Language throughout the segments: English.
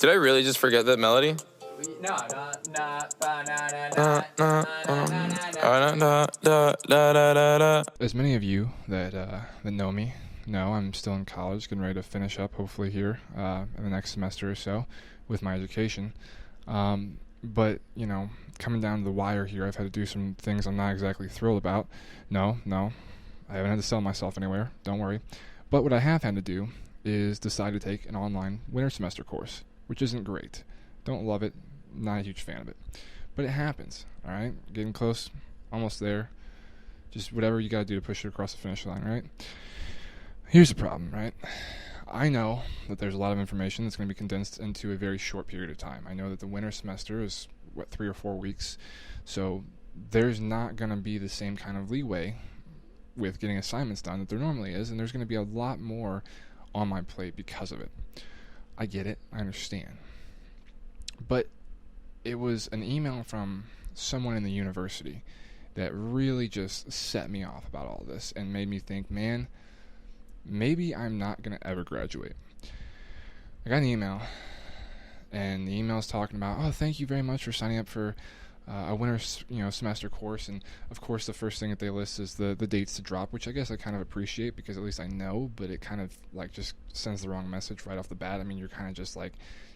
Did I really just forget that melody? As many of you that know me know, I'm still in college, getting ready to finish up, hopefully here in the next semester or so with my education. But, you know, coming down to the wire here, I've had to do some things I'm not exactly thrilled about. No, I haven't had to sell myself anywhere, don't worry. But what I have had to do is decide to take an online winter semester course, which isn't great. Don't love it, not a huge fan of it. But it happens, all right? Getting close, almost there. Just whatever you got to do to push it across the finish line, right? Here's the problem, right? I know that there's a lot of information that's going to be condensed into a very short period of time. I know that the winter semester is, 3 or 4 weeks. So there's not going to be the same kind of leeway with getting assignments done that there normally is, and there's going to be a lot more on my plate because of it. I get it. I understand. But it was an email from someone in the university that really just set me off about all this and made me think, man, maybe I'm not going to ever graduate. I got an email, and the email's talking about, oh, thank you very much for signing up for a winter semester course. And of course the first thing that they list is the dates to drop, which I guess I kind of appreciate because at least I know, but it kind of like just sends the wrong message right off the bat. I mean, you're kind of just like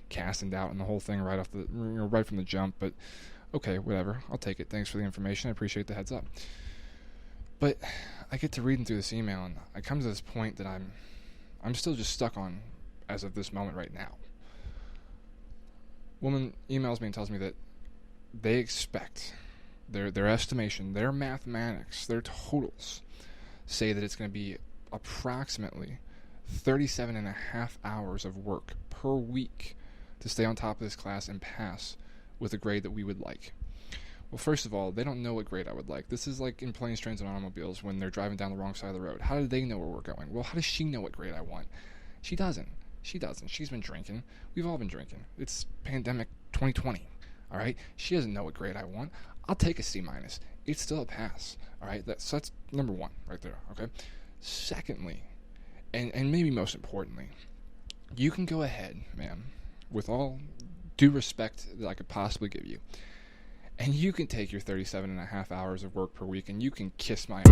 casting doubt in the whole thing right from the jump, but okay, whatever, I'll take it. Thanks for the information. I appreciate the heads up. But I get to reading through this email, and I come to this point that I'm still just stuck on as of this moment right now. Woman emails me and tells me that they expect their estimation, their mathematics, their totals say that it's going to be approximately 37 and a half hours of work per week to stay on top of this class and pass with a grade that we would like. Well, first of all, they don't know what grade I would like. This is like in planes, trains, and automobiles when they're driving down the wrong side of the road. How do they know where we're going? Well, how does she know what grade I want? She doesn't. She's been drinking. We've all been drinking. It's pandemic 2020, all right? She doesn't know what grade I want. I'll take a C-. It's still a pass, all right? So that's number one right there, okay? Secondly, and maybe most importantly, you can go ahead, ma'am, with all due respect that I could possibly give you, and you can take your 37 and a half hours of work per week and you can kiss my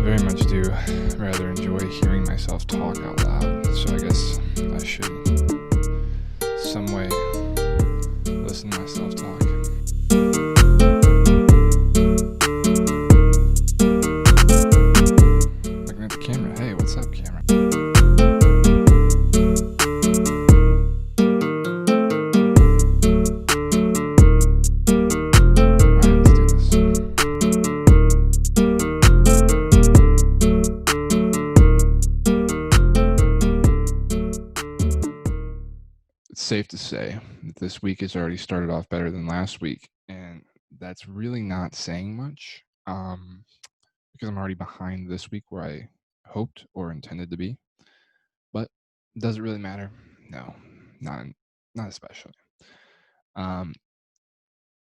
very much do rather enjoy hearing myself talk out loud, so I guess I should some way listen to myself talk. Looking at the camera. Hey, what's up, camera? Safe to say that this week has already started off better than last week, and that's really not saying much because I'm already behind this week where I hoped or intended to be. But does it really matter? No, not especially.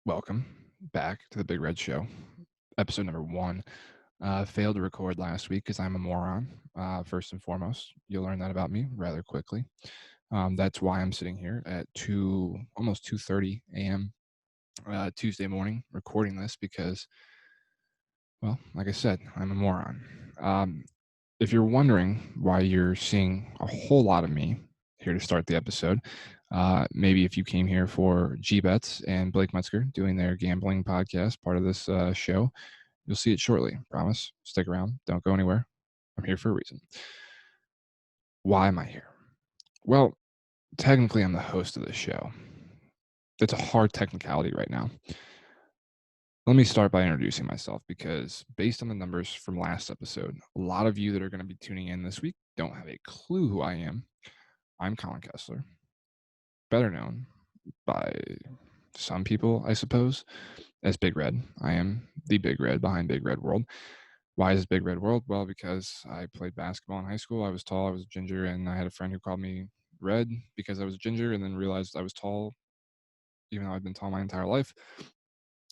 Welcome back to the Big Red Show, episode number 1. Failed to record last week because I'm a moron. First and foremost, you'll learn that about me rather quickly. That's why I'm sitting here at almost 2:30 a.m. Tuesday morning recording this because, well, like I said, I'm a moron. If you're wondering why you're seeing a whole lot of me here to start the episode, maybe if you came here for G-Bets and Blake Metzger doing their gambling podcast, part of this show, you'll see it shortly. Promise. Stick around. Don't go anywhere. I'm here for a reason. Why am I here? Well, technically, I'm the host of this show. It's a hard technicality right now. Let me start by introducing myself because based on the numbers from last episode, a lot of you that are going to be tuning in this week don't have a clue who I am. I'm Colin Kessler, better known by some people, I suppose, as Big Red. I am the Big Red behind Big Red World. Why is it Big Red World? Well, because I played basketball in high school. I was tall, I was ginger, and I had a friend who called me Red because I was ginger and then realized I was tall, even though I'd been tall my entire life.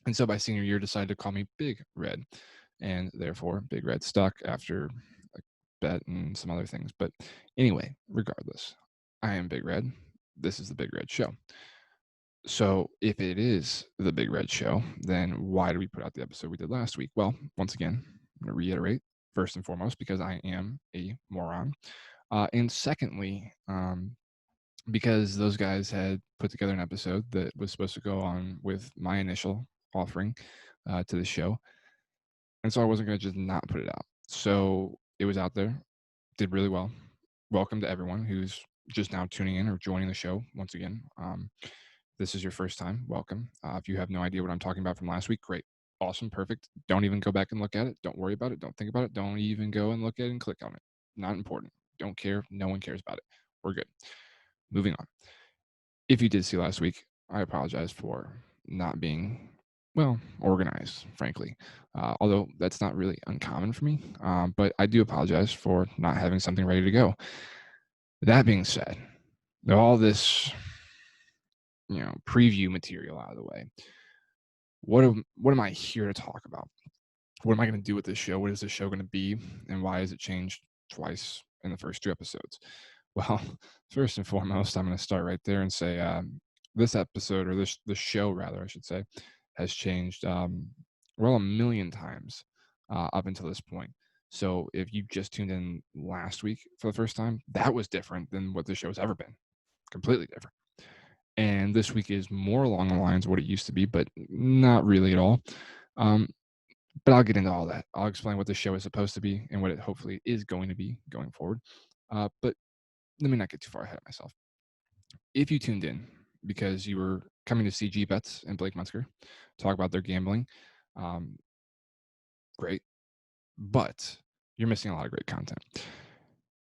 And so by senior year, decided to call me Big Red, and therefore Big Red stuck after bet and some other things. But anyway, regardless, I am Big Red. This is the Big Red Show. So if it is the Big Red Show, then why did we put out the episode we did last week? Well, once again, I'm going to reiterate, first and foremost, because I am a moron. And secondly, because those guys had put together an episode that was supposed to go on with my initial offering to the show. And so I wasn't going to just not put it out. So it was out there, did really well. Welcome to everyone who's just now tuning in or joining the show once again. This is your first time, welcome. If you have no idea what I'm talking about from last week, great, awesome, perfect. Don't even go back and look at it. Don't worry about it. Don't think about it. Don't even go and look at it and click on it. Not important. Don't care. No one cares about it. We're good. Moving on. If you did see last week, I apologize for not being, well, organized, frankly. Although that's not really uncommon for me. But I do apologize for not having something ready to go. That being said, all this preview material out of the way, what am I here to talk about? What am I going to do with this show? What is this show going to be, and why has it changed twice in the first 2 episodes? Well, first and foremost, I'm going to start right there and say this episode, or this show rather, I should say, has changed well, a million times up until this point. So if you just tuned in last week for the first time, that was different than what the show's ever been. Completely different. And this week is more along the lines of what it used to be, but not really at all. But I'll get into all that. I'll explain what the show is supposed to be and what it hopefully is going to be going forward. But let me not get too far ahead of myself. If you tuned in because you were coming to see G Betts and Blake Metzger talk about their gambling, great. But you're missing a lot of great content.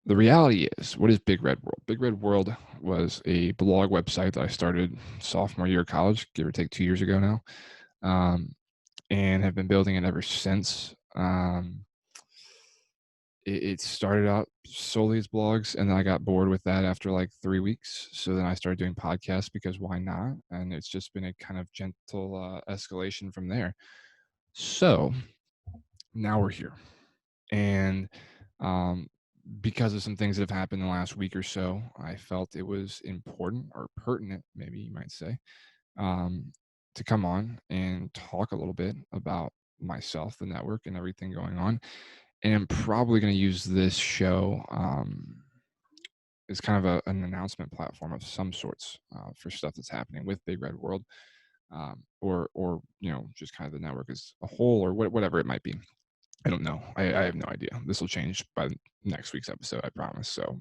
The reality is, what is Big Red World? Big Red World was a blog website that I started sophomore year of college, give or take 2 years ago now, and have been building it ever since. It started out solely as blogs, and then I got bored with that after like 3 weeks. So then I started doing podcasts because why not? And it's just been a kind of gentle escalation from there. So now we're here. And because of some things that have happened in the last week or so, I felt it was important or pertinent, maybe you might say, to come on and talk a little bit about myself, the network, and everything going on. And I'm probably going to use this show as kind of an announcement platform of some sorts for stuff that's happening with Big Red World, or just kind of the network as a whole, or whatever it might be. I don't know. I have no idea. This will change by next week's episode, I promise. So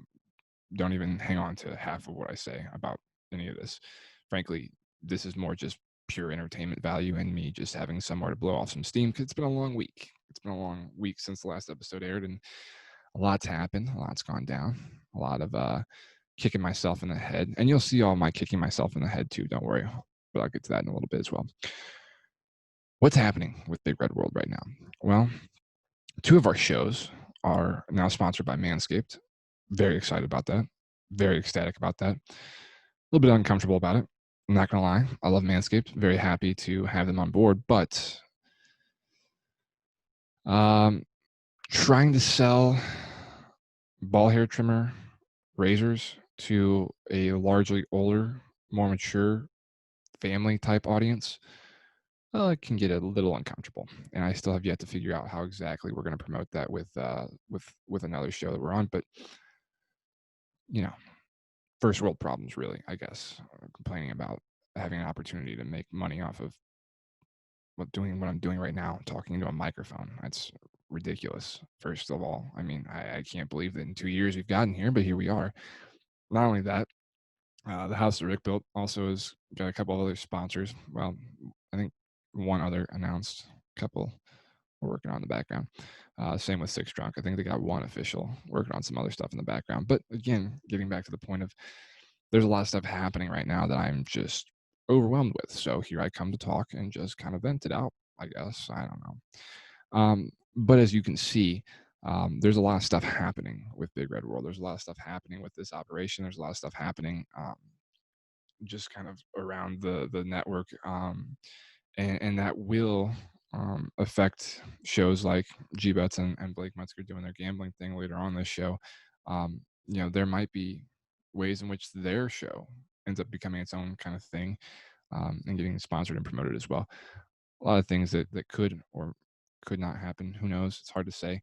don't even hang on to half of what I say about any of this. Frankly, this is more just pure entertainment value and me just having somewhere to blow off some steam, because it's been a long week. It's been a long week since the last episode aired, and a lot's happened. A lot's gone down. A lot of kicking myself in the head. And you'll see all my kicking myself in the head too. Don't worry. But I'll get to that in a little bit as well. What's happening with Big Red World right now? Well, 2 of our shows are now sponsored by Manscaped. Very excited about that. Very ecstatic about that. A little bit uncomfortable about it. I'm not going to lie. I love Manscaped. Very happy to have them on board. But trying to sell ball hair trimmer razors to a largely older, more mature family type audience, it can get a little uncomfortable. And I still have yet to figure out how exactly we're going to promote that with another show that we're on. But first world problems, really, I guess. Complaining about having an opportunity to make money off of what I'm doing right now, talking into a microphone. That's ridiculous. First of all, I mean, I can't believe that in 2 years we've gotten here, but here we are. Not only that, the house that Rick built also has got a couple of other sponsors. Well, I think one other announced, couple we're working on in the background. Same with Six Drunk. I think they got one official, working on some other stuff in the background. But again, getting back to the point of, there's a lot of stuff happening right now that I'm just overwhelmed with. So here I come to talk and just kind of vent it out, I guess. I don't know. But as you can see, there's a lot of stuff happening with Big Red World. There's a lot of stuff happening with this operation. There's a lot of stuff happening just kind of around the network. And that will affect shows like G Bets and Blake Metzger doing their gambling thing later on this show. There might be ways in which their show ends up becoming its own kind of thing, and getting sponsored and promoted as well. A lot of things that could or could not happen. Who knows? It's hard to say.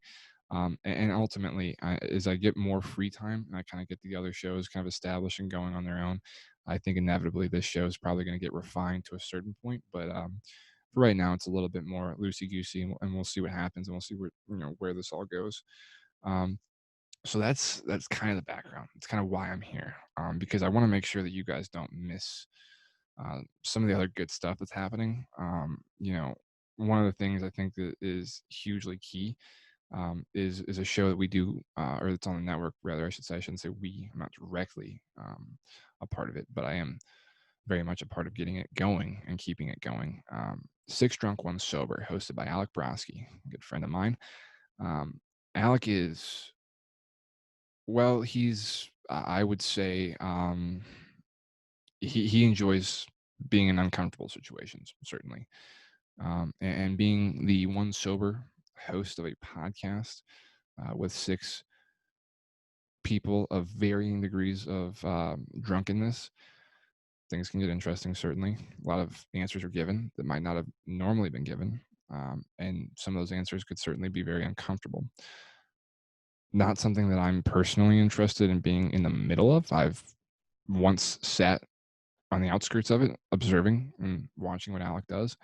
And ultimately, as I get more free time and I kind of get the other shows kind of established and going on their own, I think inevitably this show is probably going to get refined to a certain point. But for right now, it's a little bit more loosey goosey, and we'll see what happens, and we'll see where this all goes. Um, so that's kind of the background. It's kind of why I'm here, because I want to make sure that you guys don't miss some of the other good stuff that's happening. One of the things I think that is hugely key, is a show that we do, or it's on the network, rather, I should say. I shouldn't say we. I'm not directly a part of it, but I am very much a part of getting it going and keeping it going. Six Drunk, One Sober, hosted by Alec Broski, a good friend of mine. Alec is, well, he's, I would say, he enjoys being in uncomfortable situations, certainly. And being the one sober host of a podcast with six people of varying degrees of drunkenness, things can get interesting, certainly. A lot of answers are given that might not have normally been given. And some of those answers could certainly be very uncomfortable. Not something that I'm personally interested in being in the middle of. I've once sat on the outskirts of it, observing and watching what Alec does.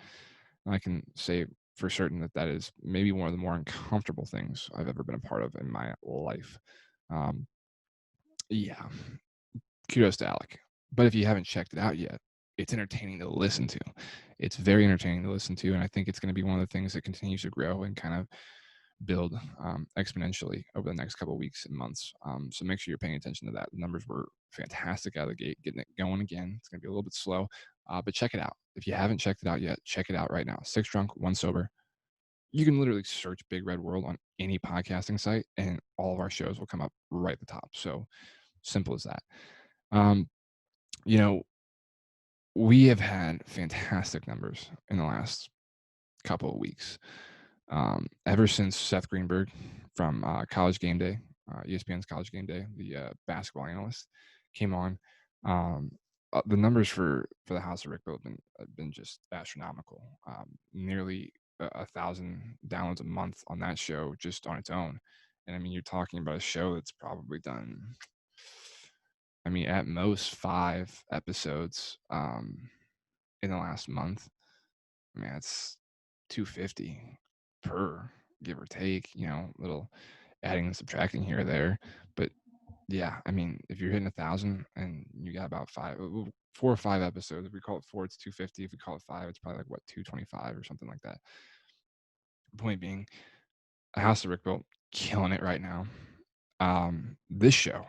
And I can say for certain that that is maybe one of the more uncomfortable things I've ever been a part of in my life. Um, yeah, kudos to Alec. But if you haven't checked it out yet, it's entertaining to listen to. It's very entertaining to listen to, and I think it's going to be one of the things that continues to grow and kind of build exponentially over the next couple of weeks and months. So make sure you're paying attention to that. The numbers were fantastic out of the gate, getting it going again. It's going to be a little bit slow, but check it out. If you haven't checked it out yet, check it out right now. Six Drunk, One Sober. You can literally search Big Red World on any podcasting site, and all of our shows will come up right at the top. So simple as that. Um, you know, we have had fantastic numbers in the last couple of weeks. Ever since Seth Greenberg from College Game Day, ESPN's College Game Day, the basketball analyst, came on, um, the numbers for the House of Rick have been just astronomical. Nearly 1,000 downloads a month on that show just on its own. And I mean, you're talking about a show that's probably done, I mean, at most 5 episodes in the last month. I mean, that's 250 per, give or take, little adding and subtracting here or there. But yeah, I mean, if you're hitting 1,000 and you got about 4 or 5 episodes, if we call it four, it's 250. If we call it five, it's probably like what, 225 or something like that. Point being, a House of Rick Built, killing it right now. This show,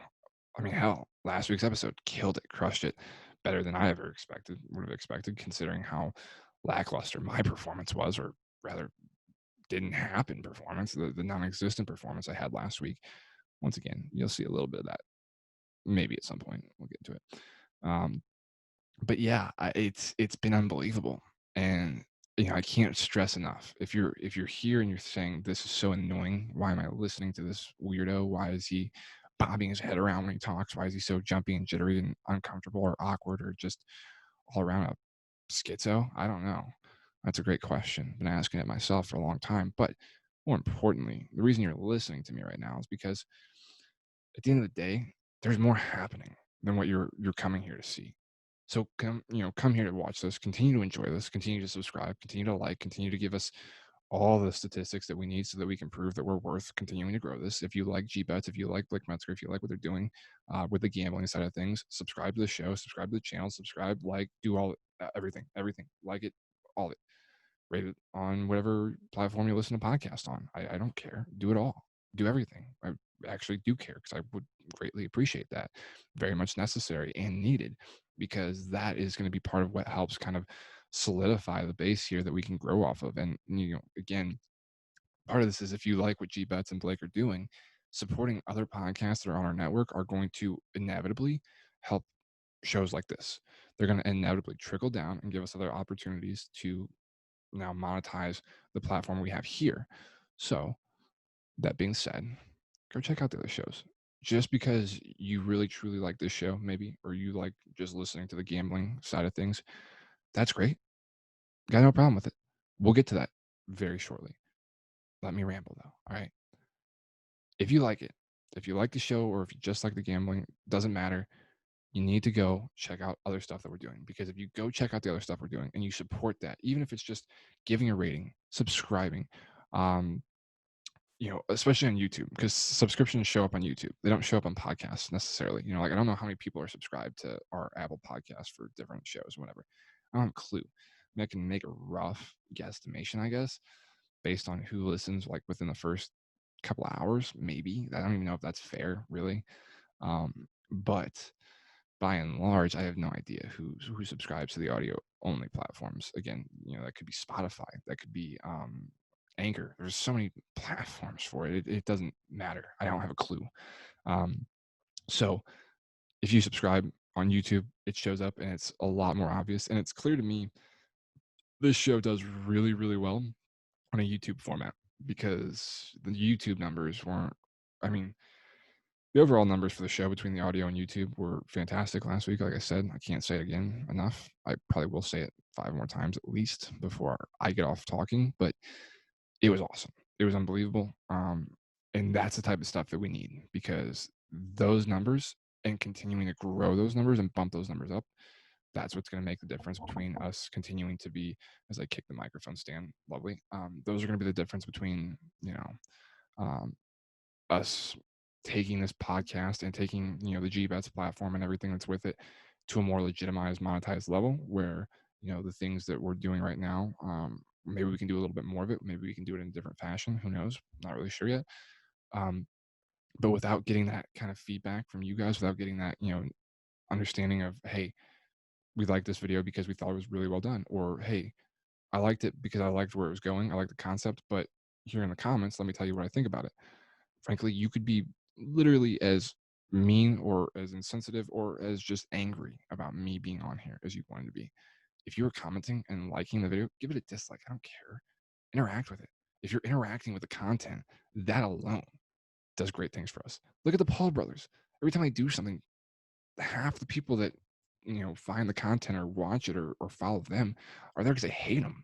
I mean, hell, last week's episode killed it, crushed it, better than I ever would have expected, considering how lackluster my performance was, or rather, didn't happen performance, the non-existent performance I had last week. Once again, you'll see a little bit of that maybe at some point. We'll get to it. But yeah, it's been unbelievable, and I can't stress enough. If you're here and you're saying this is so annoying, why am I listening to this weirdo? Why is he bobbing his head around when he talks? Why is he so jumpy and jittery and uncomfortable or awkward or just all around a schizo? I don't know. That's a great question. Been asking it myself for a long time. But more importantly, the reason you're listening to me right now is because at the end of the day, there's more happening than what you're coming here to see. So come here to watch this, continue to enjoy this, continue to subscribe, continue to like, continue to give us all the statistics that we need so that we can prove that we're worth continuing to grow this. If you like G-Bets, if you like Blake Metzger, if you like what they're doing with the gambling side of things, subscribe to the show, subscribe to the channel, subscribe, like, do all everything, like it, all of it. Rate it on whatever platform you listen to podcasts on. I don't care. Do it all. Do everything. I actually do care, because I would greatly appreciate that. Very much necessary and needed, because that is going to be part of what helps kind of solidify the base here that we can grow off of. And again, part of this is, if you like what G Bets and Blake are doing, supporting other podcasts that are on our network are going to inevitably help shows like this. They're going to inevitably trickle down and give us other opportunities to now monetize the platform we have here. So that being said, go check out the other shows. Just because you really truly like this show, maybe, or you like just listening to the gambling side of things, that's great. Got no problem with it. We'll get to that very shortly. Let me ramble though. All right. If you like it, if you like the show, or if you just like the gambling, doesn't matter. You need to go check out other stuff that we're doing, because if you go check out the other stuff we're doing and you support that, even if it's just giving a rating, subscribing, um, especially on YouTube, because subscriptions show up on YouTube. They don't show up on podcasts necessarily. Like, I don't know how many people are subscribed to our Apple podcast for different shows, whatever. I don't have a clue. I mean, I can make a rough guesstimation, I guess, based on who listens, like within the first couple of hours, maybe. I don't even know if that's fair, really. But by and large, I have no idea who subscribes to the audio only platforms. Again, that could be Spotify, that could be Anchor. There's so many platforms for it. It doesn't matter. I don't have a clue. So if you subscribe on YouTube, it shows up and it's a lot more obvious. And it's clear to me this show does really, really well on a YouTube format, because the YouTube numbers weren't, I mean, the overall numbers for the show between the audio and YouTube were fantastic last week. Like I said, I can't say it again enough. I probably will say it 5 more times at least before I get off talking, but it was awesome. It was unbelievable. And that's the type of stuff that we need, because those numbers, and continuing to grow those numbers and bump those numbers up, that's what's going to make the difference between us continuing to be, as I kick the microphone stand, lovely. Those are going to be the difference between, um, us taking this podcast and taking, the GBets platform and everything that's with it to a more legitimized, monetized level, where, the things that we're doing right now, maybe we can do a little bit more of it. Maybe we can do it in a different fashion. Who knows? Not really sure yet. But without getting that kind of feedback from you guys, without getting that, understanding of, hey, we liked this video because we thought it was really well done, or hey, I liked it because I liked where it was going. I liked the concept, but here in the comments, let me tell you what I think about it. Frankly, you could be literally as mean or as insensitive or as just angry about me being on here as you wanted to be. If you were commenting and liking the video, give it a dislike. I don't care. Interact with it. If you're interacting with the content, that alone does great things for us. Look at the Paul brothers. Every time I do something, half the people that find the content or watch it or follow them are there because they hate them,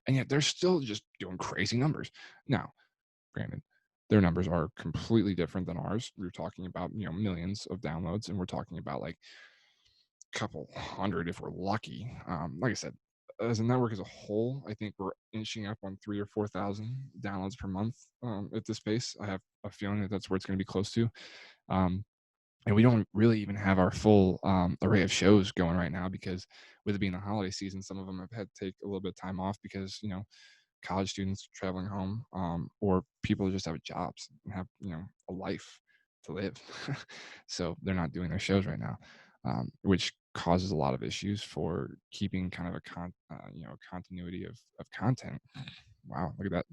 and yet they're still just doing crazy numbers. Now, granted, their numbers are completely different than ours. We're talking about millions of downloads, and we're talking about like a couple hundred if we're lucky. Like I said, as a network as a whole, I think we're inching up on 3,000 or 4,000 downloads per month at this pace. I have a feeling that that's where it's going to be close to. And we don't really even have our full array of shows going right now, because with it being the holiday season, some of them have had to take a little bit of time off because college students traveling home, or people just have jobs and have a life to live. So they're not doing their shows right now, which causes a lot of issues for keeping kind of a continuity of content. Wow, look at that!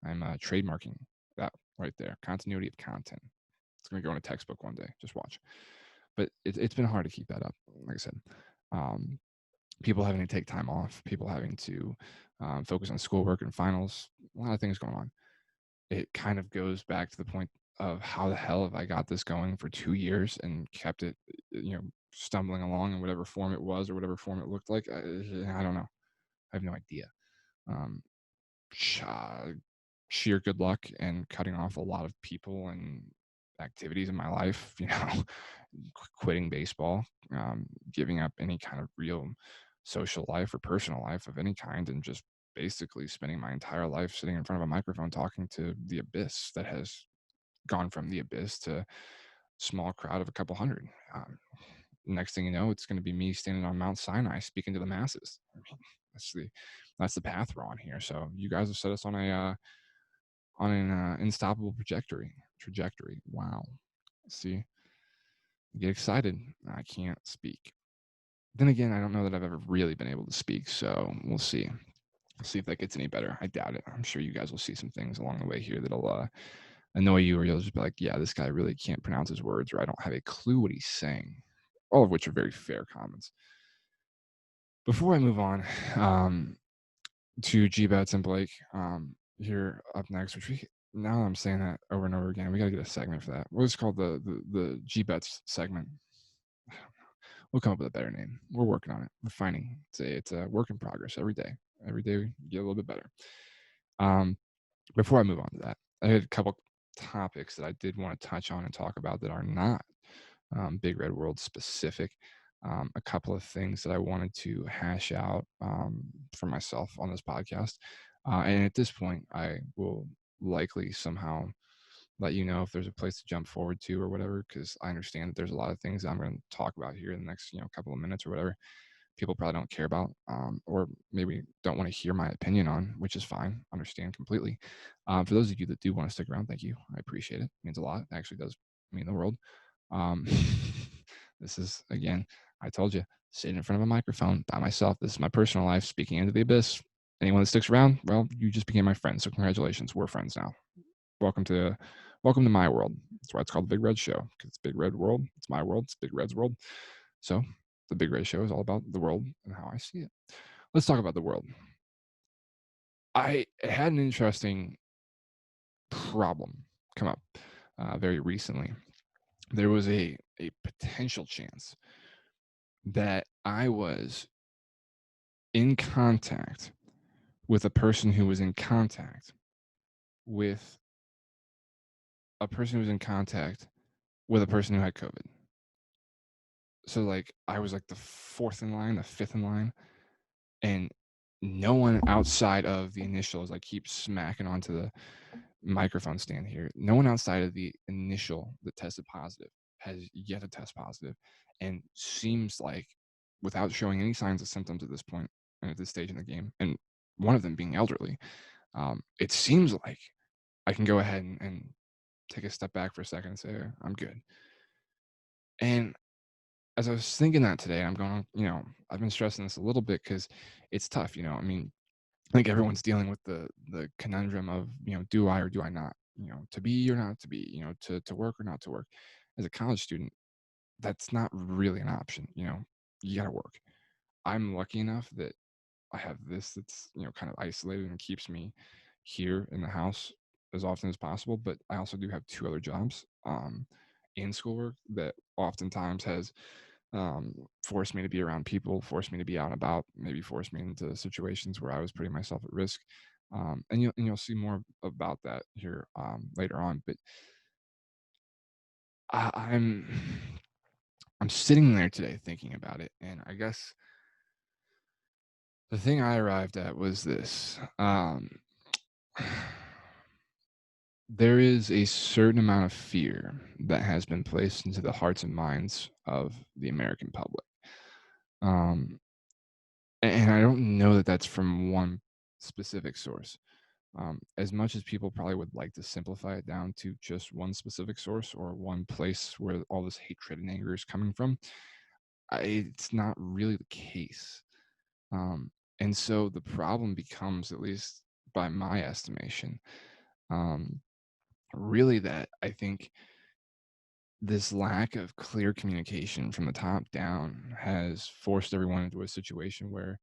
I'm trademarking that right there. Continuity of content. It's going to go in a textbook one day. Just watch. But it's been hard to keep that up. Like I said, people having to take time off, people having to focus on schoolwork and finals, a lot of things going on. It kind of goes back to the point of how the hell have I got this going for 2 years and kept it, stumbling along in whatever form it was or whatever form it looked like. I don't know. I have no idea. Um, Sheer good luck and cutting off a lot of people and activities in my life, quitting baseball, giving up any kind of real social life or personal life of any kind, and just basically spending my entire life sitting in front of a microphone talking to the abyss that has gone from the abyss to small crowd of a couple hundred. Next thing you know, it's going to be me standing on Mount Sinai speaking to the masses. I mean, that's the path we're on here. So you guys have set us on an unstoppable trajectory. Wow. See, get excited. I can't speak. Then again, I don't know that I've ever really been able to speak, so we'll see. We'll see if that gets any better. I doubt it. I'm sure you guys will see some things along the way here that'll annoy you, or you'll just be like, yeah, this guy really can't pronounce his words, or I don't have a clue what he's saying. All of which are very fair comments. Before I move on, to G-Bets and Blake here up next, which now I'm saying that over and over again, we got to get a segment for that. What's called the G-Bets segment. We'll come up with a better name. We're working on it. We're finding it's a work in progress every day. Every day we get a little bit better. Before I move on to that, I had a couple topics that I did want to touch on and talk about that are not Big Red World specific. A couple of things that I wanted to hash out for myself on this podcast. And at this point, I will likely somehow let you know if there's a place to jump forward to or whatever, because I understand that there's a lot of things that I'm going to talk about here in the next couple of minutes or whatever people probably don't care about, or maybe don't want to hear my opinion on, which is fine. Understand completely. For those of you that do want to stick around, thank you. I appreciate it. It means a lot. It actually does mean the world. Um, this is, again, I told you, sitting in front of a microphone by myself. This is my personal life, speaking into the abyss. Anyone that sticks around, well, you just became my friend. So congratulations. We're friends now. Welcome to my world. That's why it's called the Big Red Show, because it's Big Red World. It's my world. It's Big Red's world. So the Big Red Show is all about the world and how I see it. Let's talk about the world. I had an interesting problem come up very recently. There was a potential chance that I was in contact with a person who was in contact with a person who was in contact with a person who had COVID. So like I was like the fourth in line, the fifth in line, and no one outside of the initials, I keep smacking onto the microphone stand here, no one outside of the initial that tested positive has yet to test positive, and seems like, without showing any signs of symptoms at this point and at this stage in the game, and one of them being elderly, it seems like I can go ahead and take a step back for a second and say, I'm good. And as I was thinking that today, I'm going, I've been stressing this a little bit because it's tough, I mean, I think everyone's dealing with the conundrum of, do I or do I not, to be or not to be, to work or not to work. As a college student, that's not really an option. You got to work. I'm lucky enough that I have this that's, kind of isolated and keeps me here in the house as often as possible. But I also do have two other jobs in schoolwork that oftentimes has forced me to be around people, forced me to be out and about, maybe forced me into situations where I was putting myself at risk. And you'll see more about that here later on. But I'm I'm sitting there today thinking about it, and I guess the thing I arrived at was this: there is a certain amount of fear that has been placed into the hearts and minds of the American public. Um, and I don't know that that's from one specific source. As much as people probably would like to simplify it down to just one specific source or one place where all this hatred and anger is coming from, it's not really the case. And so the problem becomes, at least by my estimation, um, really that I think this lack of clear communication from the top down has forced everyone into a situation where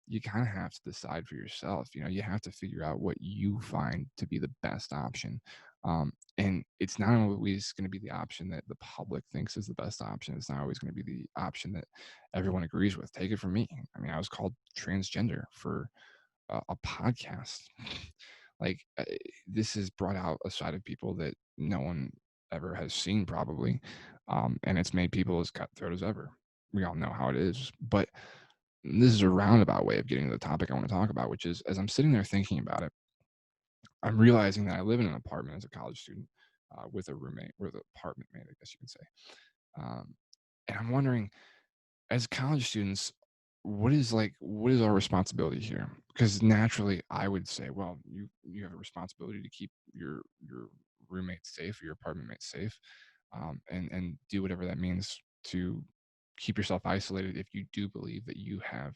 you kind of have to decide for yourself. You have to figure out what you find to be the best option. And it's not always going to be the option that the public thinks is the best option. It's not always going to be the option that everyone agrees with. Take it from me. I mean, I was called transgender for a podcast. Like, this has brought out a side of people that no one ever has seen, probably. And it's made people as cutthroat as ever. We all know how it is. But this is a roundabout way of getting to the topic I want to talk about, which is, as I'm sitting there thinking about it, I'm realizing that I live in an apartment as a college student with a roommate, or the apartment mate, I guess you could say. Um, and I'm wondering, as college students, what is our responsibility here? Because naturally I would say, well, you have a responsibility to keep your roommate safe, or your apartment mate safe, and do whatever that means to keep yourself isolated if you do believe that you have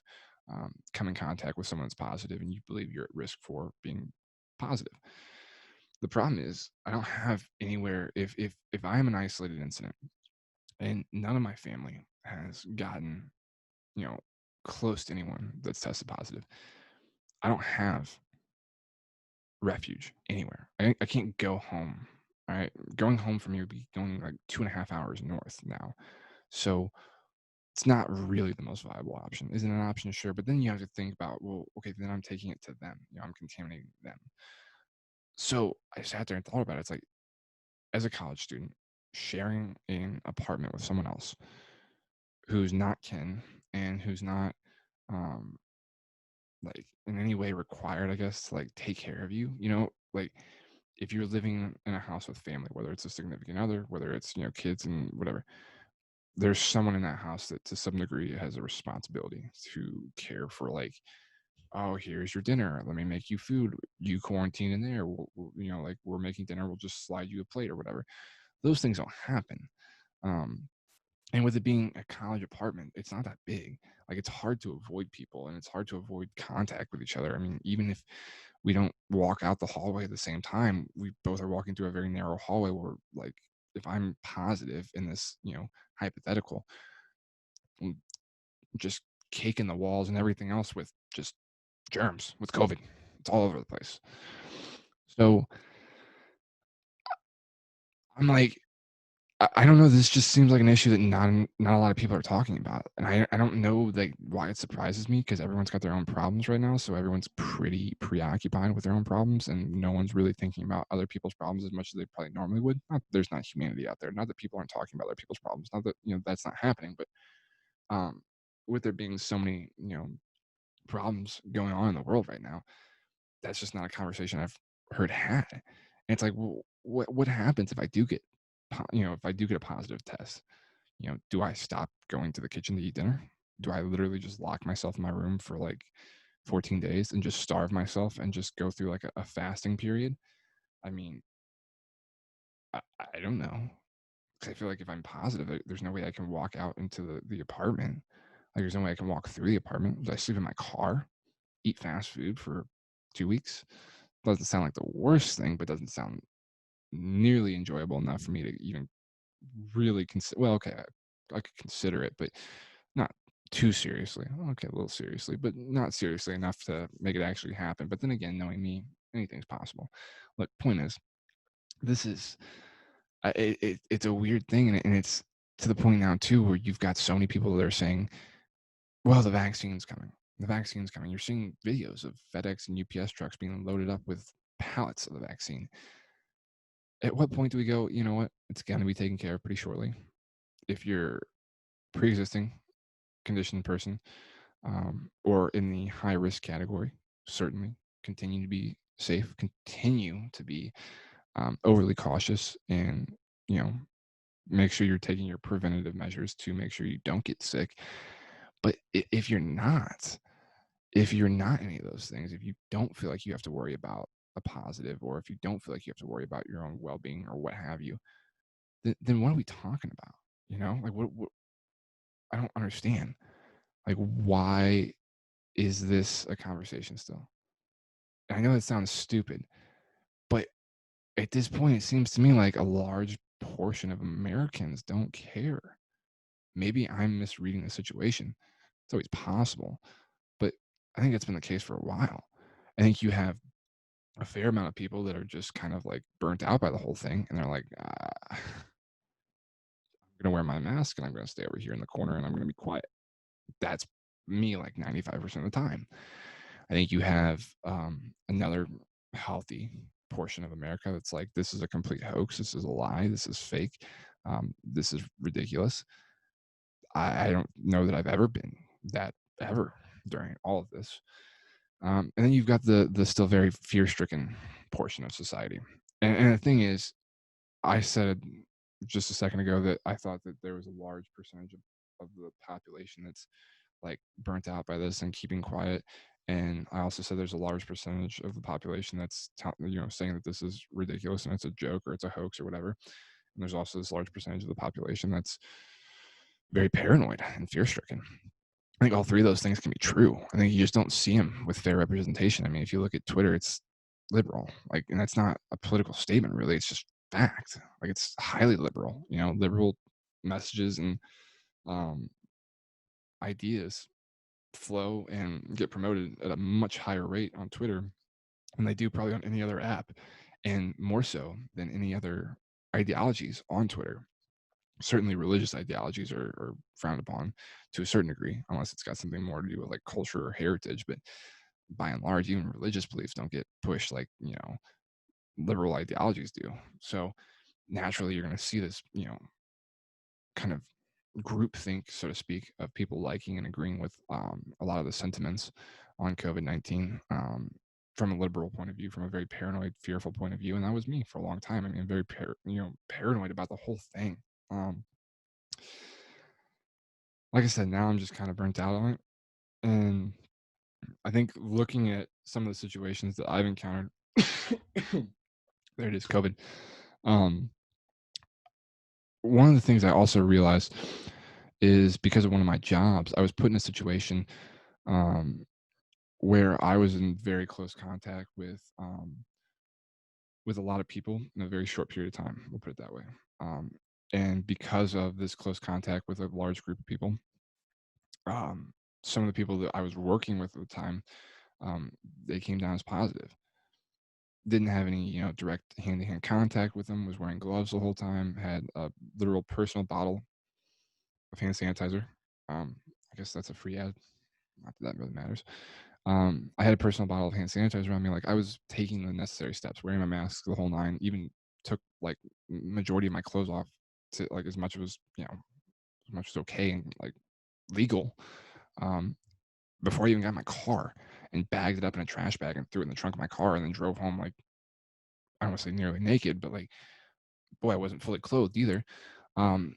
come in contact with someone that's positive and you believe you're at risk for being positive. The problem is I don't have anywhere, if I am an isolated incident and none of my family has gotten, you know, close to anyone that's tested positive, I don't have refuge anywhere. I can't go home. All right. Going home from here would be going like 2.5 hours north now. So it's not really the most viable option. Is it an option? Sure. But then you have to think about, well, okay, then I'm taking it to them. I'm contaminating them. So I sat there and thought about it. It's like, as a college student, sharing an apartment with someone else who's not kin and who's not um like in any way required, I guess, to like take care of you, like if you're living in a house with family, whether it's a significant other, whether it's, kids and whatever, there's someone in that house that to some degree has a responsibility to care for, like, oh, here's your dinner. Let me make you food. You quarantine in there. Like we're making dinner. We'll just slide you a plate or whatever. Those things don't happen. Um, and with it being a college apartment, it's not that big. Like it's hard to avoid people and it's hard to avoid contact with each other. I mean, even if we don't walk out the hallway at the same time, we both are walking through a very narrow hallway where, like, if I'm positive in this, hypothetical, I'm just caking the walls and everything else with just germs, with COVID. It's all over the place. So I'm like, I don't know. This just seems like an issue that not a lot of people are talking about, and I don't know like why it surprises me because everyone's got their own problems right now, so everyone's pretty preoccupied with their own problems, and no one's really thinking about other people's problems as much as they probably normally would. Not that there's not humanity out there, not that people aren't talking about other people's problems, not that that's not happening, but um, with there being so many problems going on in the world right now, that's just not a conversation I've heard had. And it's like, well, what happens if I do get, if I do get a positive test? Do I stop going to the kitchen to eat dinner? Do I literally just lock myself in my room for like 14 days and just starve myself and just go through like a fasting period? I mean, I don't know. 'Cause I feel like if I'm positive, there's no way I can walk out into the apartment. Like, there's no way I can walk through the apartment. Do I sleep in my car, eat fast food for 2 weeks? Doesn't sound like the worst thing, but doesn't sound nearly enjoyable enough for me to even really consider. Well, okay, I could consider it, but not too seriously. Okay, a little seriously, but not seriously enough to make it actually happen. But then again, knowing me, anything's possible. Look, point is, this is it's a weird thing, and it's to the point now too where you've got so many people that are saying, "Well, the vaccine's coming. The vaccine's coming." You're seeing videos of FedEx and UPS trucks being loaded up with pallets of the vaccine. At what point do we go, you know what? It's going to be taken care of pretty shortly. If you're pre-existing conditioned person, or in the high risk category, certainly continue to be safe, continue to be overly cautious, and you know make sure you're taking your preventative measures to make sure you don't get sick. But if you're not any of those things, if you don't feel like you have to worry about a positive, or if you don't feel like you have to worry about your own well-being or what have you, then what are we talking about? Like what I don't understand. Like, why is this a conversation still? I know it sounds stupid, but at this point, it seems to me like a large portion of Americans don't care. Maybe I'm misreading the situation. It's always possible, but I think that's been the case for a while. I think you have a fair amount of people that are just kind of like burnt out by the whole thing, and they're like, I'm gonna wear my mask and I'm gonna stay over here in the corner and I'm gonna be quiet. That's me like 95% of the time. I think you have another healthy portion of America that's like, this is a complete hoax. This is a lie. This is fake. This is ridiculous. I don't know that I've ever been that ever during all of this. And then you've got the still very fear stricken portion of society. And the thing is, I said just a second ago that I thought that there was a large percentage of the population that's like burnt out by this and keeping quiet. And I also said there's a large percentage of the population that's saying that this is ridiculous and it's a joke or it's a hoax or whatever. And there's also this large percentage of the population that's very paranoid and fear stricken. I think all three of those things can be true. I think you just don't see them with fair representation. I mean, if you look at Twitter, it's liberal, like, and that's not a political statement, really. It's just fact. Like, it's highly liberal. Liberal messages and um, ideas flow and get promoted at a much higher rate on Twitter than they do probably on any other app, and more so than any other ideologies on Twitter. Certainly, religious ideologies are frowned upon to a certain degree, unless it's got something more to do with like culture or heritage. But by and large, even religious beliefs don't get pushed like liberal ideologies do. So naturally, you're going to see this kind of groupthink, so to speak, of people liking and agreeing with a lot of the sentiments on COVID-19 from a liberal point of view, from a very paranoid, fearful point of view. And that was me for a long time. I mean, very paranoid about the whole thing. Um, like I said, now I'm just kind of burnt out on it. And I think looking at some of the situations that I've encountered, there it is, COVID. Um, one of the things I also realized is because of one of my jobs, I was put in a situation um, where I was in very close contact with a lot of people in a very short period of time. We'll put it that way. Um, and because of this close contact with a large group of people, um, some of the people that I was working with at the time, um, they came down as positive. Didn't have any, direct hand-to-hand contact with them. Was wearing gloves the whole time. Had a literal personal bottle of hand sanitizer. I guess that's a free ad. Not that that really matters. I had a personal bottle of hand sanitizer on me. Like I was taking the necessary steps, wearing my mask, the whole nine. Even took like majority of my clothes off to like as much as as much as okay and like legal. Um, before I even got in my car and bagged it up in a trash bag and threw it in the trunk of my car and then drove home like I don't want to say nearly naked, but like boy, I wasn't fully clothed either. Um,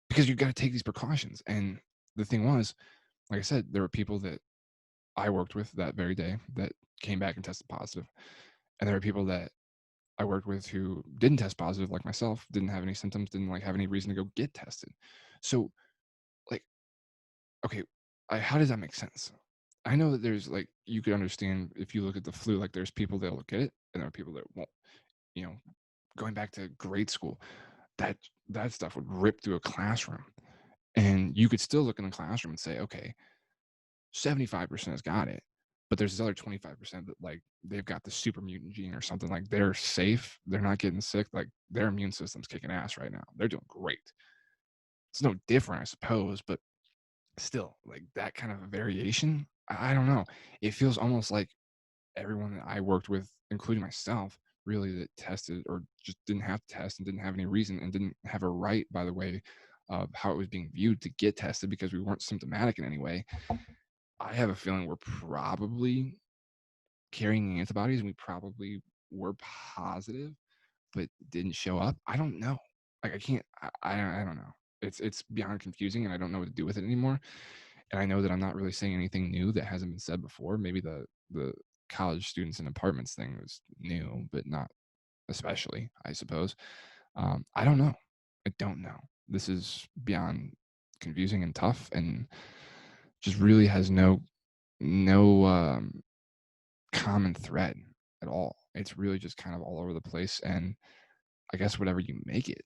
because you got to take these precautions. And the thing was, like I said, there were people that I worked with that very day that came back and tested positive. And there were people that I worked with who didn't test positive, like myself, didn't have any symptoms, didn't like have any reason to go get tested. So, like, okay, how does that make sense? I know that there's like you could understand if you look at the flu, like there's people that will get it and there are people that won't. You know, going back to grade school, that that stuff would rip through a classroom, and you could still look in the classroom and say, okay, 75% has got it. But there's this other 25% that like they've got the super mutant gene or something. Like they're safe, they're not getting sick, like their immune system's kicking ass right now. They're doing great. It's no different, I suppose, but still, like that kind of a variation, I don't know. It feels almost like everyone that I worked with, including myself, really that tested or just didn't have to test and didn't have any reason and didn't have a right, by the way, of how it was being viewed to get tested because we weren't symptomatic in any way. I have a feeling we're probably carrying antibodies and we probably were positive but didn't show up. I don't know. Like I can't. I don't know. It's beyond confusing, and I don't know what to do with it anymore. And I know that I'm not really saying anything new that hasn't been said before. Maybe the college students in apartments thing was new, but not especially, I suppose. I don't know. I don't know. This is beyond confusing and tough, and just really has no common thread at all. It's really just kind of all over the place, and I guess whatever you make it,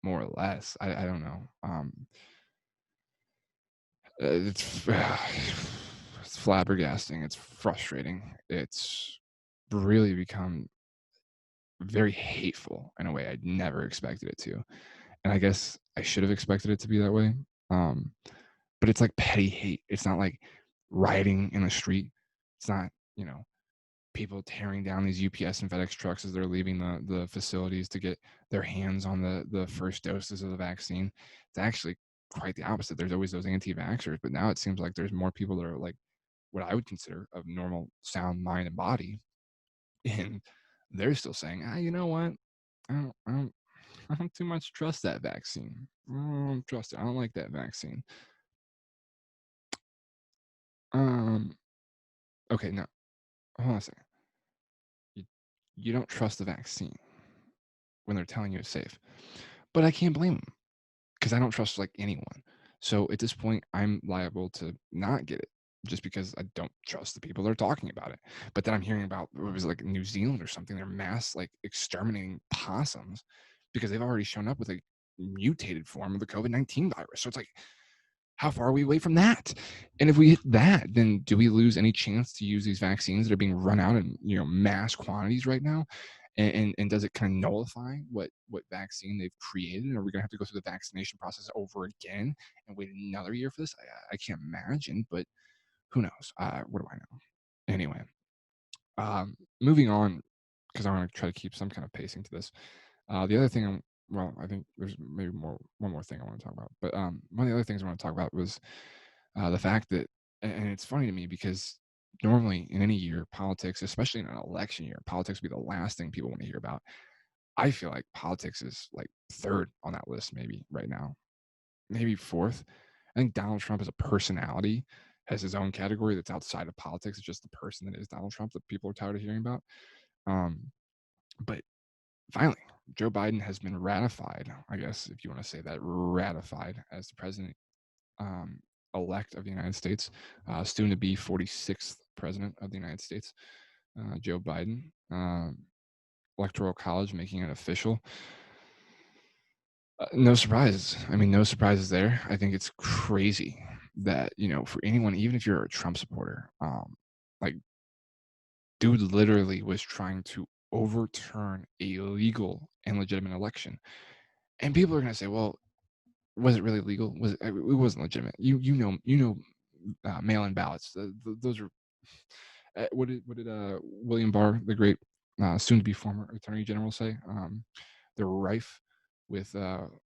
more or less. I don't know. It's it's flabbergasting. It's frustrating. It's really become very hateful in a way I'd never expected it to. And I guess I should have expected it to be that way. Um, but it's like petty hate. It's not like rioting in the street. It's not, people tearing down these UPS and FedEx trucks as they're leaving the facilities to get their hands on the first doses of the vaccine. It's actually quite the opposite. There's always those anti-vaxxers, but now it seems like there's more people that are like what I would consider of normal sound mind and body, and they're still saying, you know what? I don't I don't too much trust that vaccine. I don't trust it. I don't like that vaccine. Um. Okay. No. Hold on a second. You, you don't trust the vaccine when they're telling you it's safe, but I can't blame them because I don't trust like anyone. So at this point, I'm liable to not get it just because I don't trust the people that are talking about it. But then I'm hearing about what was it, like New Zealand or something. They're mass like exterminating possums because they've already shown up with a mutated form of the COVID-19 virus. So it's like How far are we away from that? And if we hit that, then do we lose any chance to use these vaccines that are being run out in mass quantities right now? And does it kind of nullify what vaccine they've created? Are we going to have to go through the vaccination process over again and wait another year for this? I can't imagine, but who knows? What do I know? Anyway, moving on, because I want to try to keep some kind of pacing to this. The other thing, well, I think there's maybe one more thing I want to talk about, but one of the other things I want to talk about was the fact that, and it's funny to me because normally in any year, politics, especially in an election year, politics would be the last thing people want to hear about. I feel like politics is like third on that list, maybe right now, maybe fourth. I think Donald Trump as a personality has his own category that's outside of politics. It's just the person that is Donald Trump that people are tired of hearing about. Um, but finally, Joe Biden has been ratified, I guess, if you want to say that, ratified as the president um, elect of the United States, soon to be 46th president of the United States, Joe Biden. Electoral College making it official. No surprises. I mean, no surprises there. I think it's crazy that, for anyone, even if you're a Trump supporter, like, dude literally was trying to overturn a legal and legitimate election. And people are going to say, well, was it really legal? It wasn't legitimate. Mail-in ballots. Those are what did William Barr, the great soon-to-be former Attorney General, say? They're rife with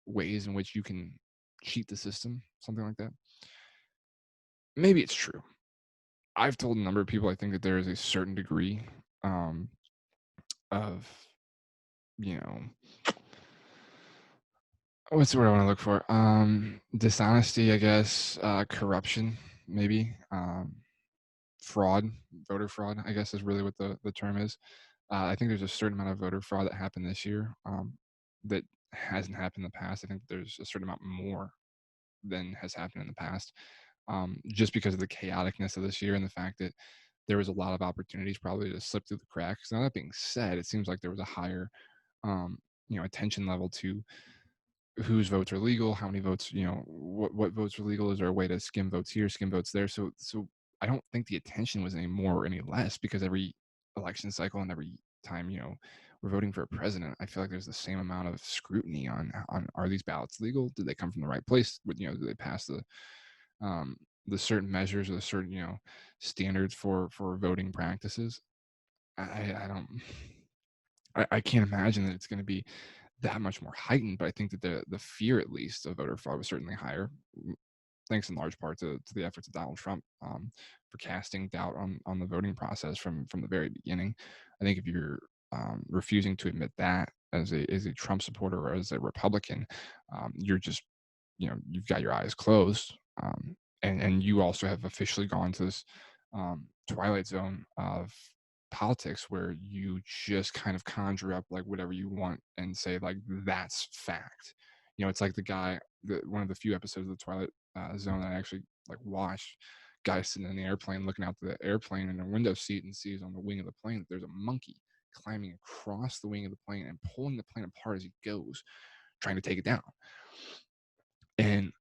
ways in which you can cheat the system, something like that. Maybe it's true. I've told a number of people I think that there is a certain degree um, of, you know, what's the word I want to look for? Dishonesty, I guess. Corruption, maybe. Fraud, voter fraud, I guess is really what the term is. I think there's a certain amount of voter fraud that happened this year that hasn't happened in the past. I think there's a certain amount more than has happened in the past, just because of the chaoticness of this year and the fact that there was a lot of opportunities probably to slip through the cracks. Now that being said, it seems like there was a higher, attention level to whose votes are legal, how many votes, what votes are legal. Is there a way to skim votes here, skim votes there? So I don't think the attention was any more or any less, because every election cycle and every time, we're voting for a president, I feel like there's the same amount of scrutiny on are these ballots legal? Did they come from the right place? Do they pass um the certain measures or the certain, standards for voting practices? I don't I can't imagine that it's going to be that much more heightened, but I think that the fear, at least, of voter fraud was certainly higher, thanks in large part to the efforts of Donald Trump, for casting doubt on the voting process from the very beginning. I think if you're refusing to admit that as a Trump supporter or as a Republican, you're just, you've got your eyes closed, and you also have officially gone to this twilight zone of politics where you just kind of conjure up like whatever you want and say like that's fact. It's like one of the few episodes of the Twilight Zone that I actually like watched. Guy sitting in the airplane looking out the airplane in a window seat and sees on the wing of the plane that there's a monkey climbing across the wing of the plane and pulling the plane apart as he goes, trying to take it down. And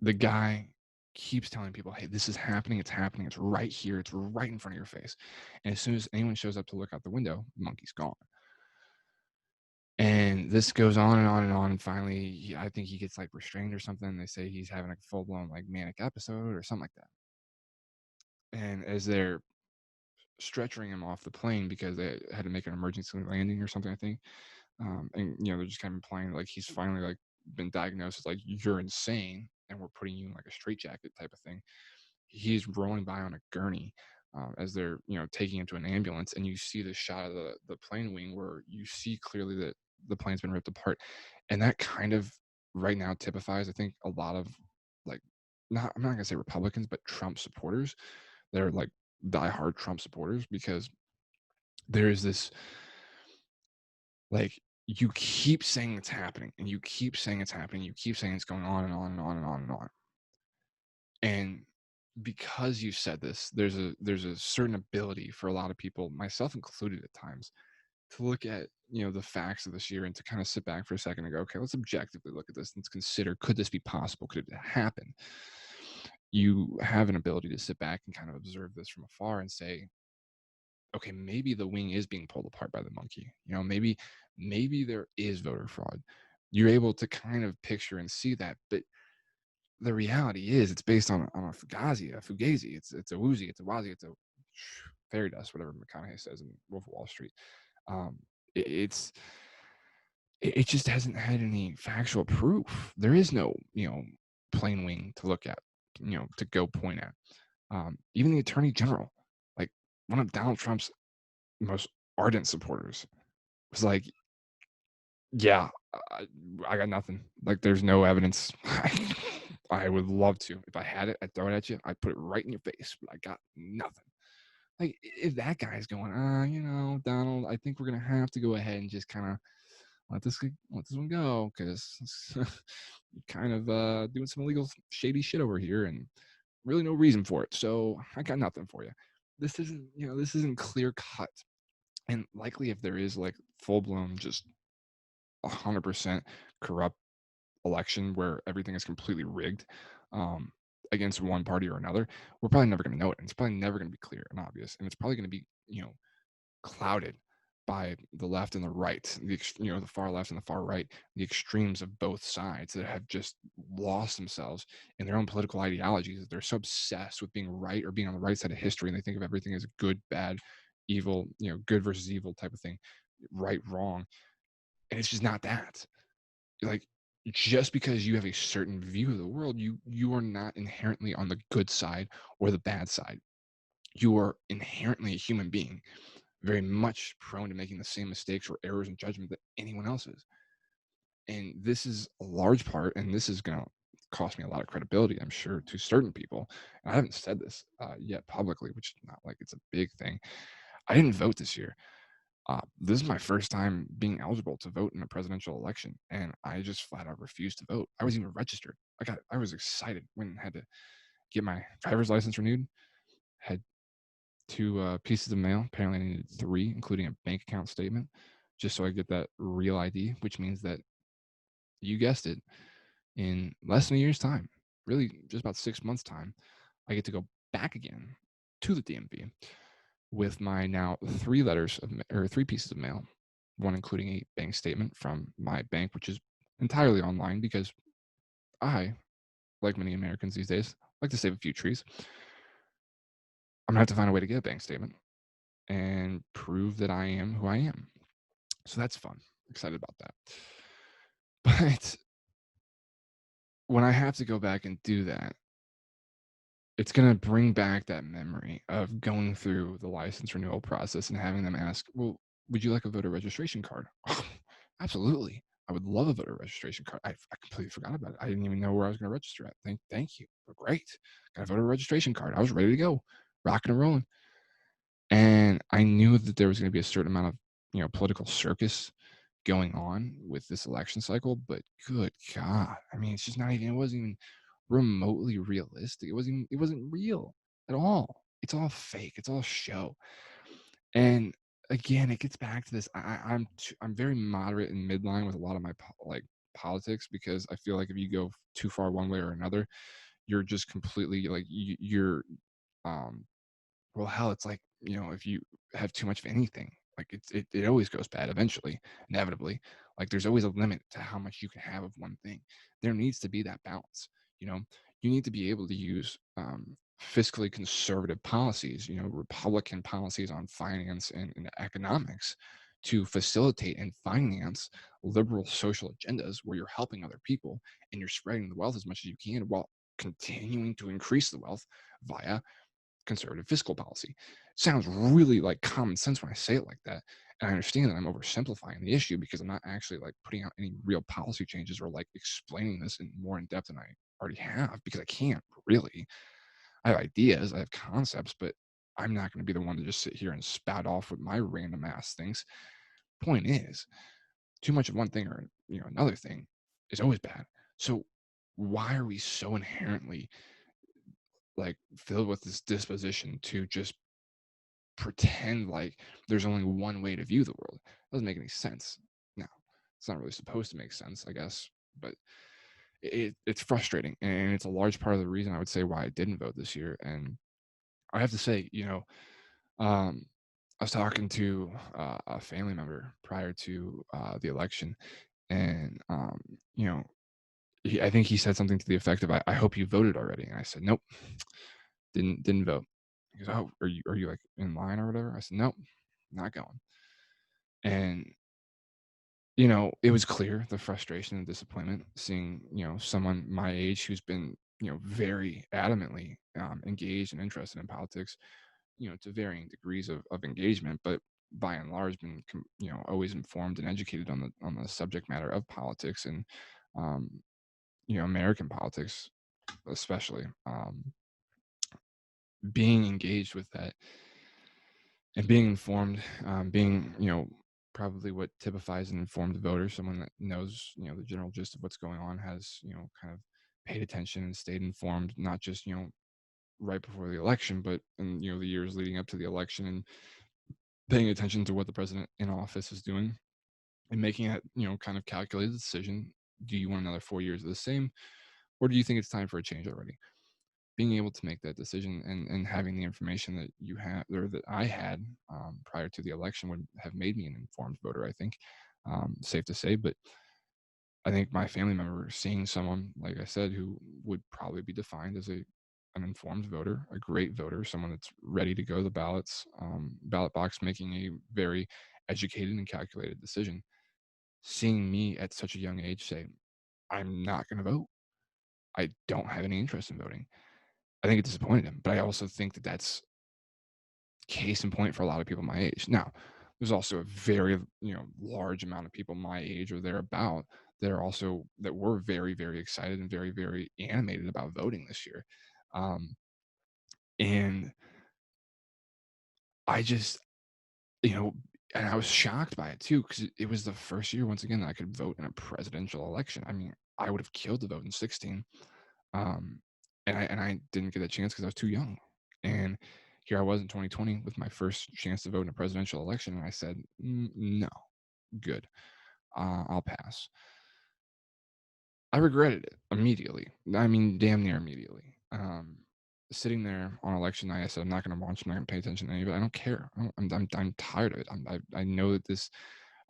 the guy keeps telling people, hey, this is happening. It's happening. It's right here. It's right in front of your face. And as soon as anyone shows up to look out the window, the monkey's gone. And this goes on and on and on. And finally, I think he gets like restrained or something. They say he's having a full blown like manic episode or something like that. And as they're stretching him off the plane because they had to make an emergency landing or something, I think. And they're just kind of implying like he's finally like been diagnosed as like you're insane and we're putting you in like a straitjacket type of thing. He's rolling by on a gurney as they're taking him to an ambulance, and you see the shot of the plane wing where you see clearly that the plane's been ripped apart, and that kind of right now typifies, I think, a lot of like I'm not gonna say Republicans, but Trump supporters. They're like diehard Trump supporters because there is this like you keep saying it's happening and you keep saying it's happening, you keep saying it's going on and on and on and on and on. And because you said this, there's a certain ability for a lot of people, myself included at times, to look at the facts of this year and to kind of sit back for a second and go, okay, let's objectively look at this. Let's consider, could this be possible? Could it happen? you have an ability to sit back and kind of observe this from afar and say, okay, maybe the wing is being pulled apart by the monkey. Maybe there is voter fraud. You're able to kind of picture and see that, but the reality is it's based on a fugazi. It's a woozy, it's a wazi, it's a fairy dust, whatever McConaughey says in Wolf of Wall Street. Um, it, it's it just hasn't had any factual proof. There is no plain wing to look at, to go point at. Even the attorney general, like one of Donald Trump's most ardent supporters, was like, "Yeah, I got nothing. Like, there's no evidence. I would love to. If I had it, I'd throw it at you. I'd put it right in your face, but I got nothing." Like, if that guy's going, Donald, I think we're gonna have to go ahead and just kind of let this one go because you're kind of doing some illegal shady shit over here and really no reason for it. So I got nothing for you. This isn't clear cut. And likely if there is like full blown just 100% corrupt election where everything is completely rigged um, against one party or another, we're probably never going to know it. And it's probably never going to be clear and obvious. And it's probably going to be, clouded by the left and the right, the far left and the far right, the extremes of both sides that have just lost themselves in their own political ideologies. That they're so obsessed with being right or being on the right side of history, and they think of everything as good, bad, evil, good versus evil type of thing, right, wrong, and it's just not that. Like, just because you have a certain view of the world, you are not inherently on the good side or the bad side. You are inherently a human being, very much prone to making the same mistakes or errors in judgment that anyone else is. And this is a large part, and this is going to cost me a lot of credibility, I'm sure, to certain people. And I haven't said this yet publicly, which is not like it's a big thing. I didn't vote this year. This is my first time being eligible to vote in a presidential election, and I just flat out refused to vote. I was even registered. I was excited when I had to get my driver's license renewed. Had two pieces of mail. Apparently, I needed three, including a bank account statement, just so I get that real ID, which means that you guessed it, in less than a year's time, really just about 6 months' time, I get to go back again to the DMV with my now three pieces of mail, one including a bank statement from my bank, which is entirely online because I, like many Americans these days, like to save a few trees. I'm gonna have to find a way to get a bank statement and prove that I am who I am. So that's fun. Excited about that. But when I have to go back and do that, it's going to bring back that memory of going through the license renewal process and having them ask, well, would you like a voter registration card? Absolutely. I would love a voter registration card. I completely forgot about it. I didn't even know where I was going to register at. Thank you. Great. Got a voter registration card. I was ready to go, rocking and rolling. And I knew that there was going to be a certain amount of, political circus going on with this election cycle, but good God. I mean, it wasn't even remotely realistic. It wasn't real at all. It's all fake. It's all show. And again, it gets back to this. I'm very moderate and midline with a lot of my politics because I feel like if you go too far one way or another, you're just completely like you're um well, hell, it's like, if you have too much of anything, like it always goes bad eventually, inevitably. Like there's always a limit to how much you can have of one thing. There needs to be that balance. You know, you need to be able to use fiscally conservative policies, Republican policies on finance and economics to facilitate and finance liberal social agendas where you're helping other people and you're spreading the wealth as much as you can while continuing to increase the wealth via conservative fiscal policy. Sounds really like common sense when I say it like that. And I understand that I'm oversimplifying the issue because I'm not actually like putting out any real policy changes or like explaining this in more in depth than I already have because I can't really. I have ideas, I have concepts, but I'm not going to be the one to just sit here and spout off with my random ass things. Point is, too much of one thing or another thing is always bad. So why are we so inherently like filled with this disposition to just pretend like there's only one way to view the world? It doesn't make any sense. No, it's not really supposed to make sense, I guess. But it's frustrating, and it's a large part of the reason I would say why I didn't vote this year. And I have to say, um, I was talking to a family member prior to the election, and I think he said something to the effect of, I hope you voted already." And I said, "Nope, didn't vote." He goes, "Oh, are you like in line or whatever?" I said, "Nope, not going." And it was clear the frustration and disappointment seeing, someone my age who's been, very adamantly engaged and interested in politics, to varying degrees of engagement, but by and large been, always informed and educated on the subject matter of politics and, um, American politics, especially. Being engaged with that and being informed, being, probably what typifies an informed voter, someone that knows, the general gist of what's going on, has, kind of paid attention and stayed informed, not just, right before the election, but in, the years leading up to the election, and paying attention to what the president in office is doing and making that, kind of calculated decision. Do you want another 4 years of the same, or do you think it's time for a change already? Being able to make that decision and having the information that you had, or that I had, prior to the election, would have made me an informed voter, I think. Safe to say. But I think my family member seeing someone, like I said, who would probably be defined as an informed voter, a great voter, someone that's ready to go to the ballot box, making a very educated and calculated decision. Seeing me at such a young age say, "I'm not going to vote. I don't have any interest in voting." I think it disappointed him, but I also think that that's case in point for a lot of people my age. Now, there's also a very, large amount of people my age or thereabout that were very, very excited and very, very animated about voting this year. Um, and I just, you know, and I was shocked by it too, because it was the first year, once again, that I could vote in a presidential election. I mean, I would have killed to vote in 16. Um, and I didn't get a chance because I was too young. And here I was in 2020 with my first chance to vote in a presidential election, and I said, No, good, I'll pass." I regretted it immediately. I mean, damn near immediately. Sitting there on election night, I said, "I'm not going to watch. I'm not going to pay attention to any of it. I don't care. I'm tired of it. I know that this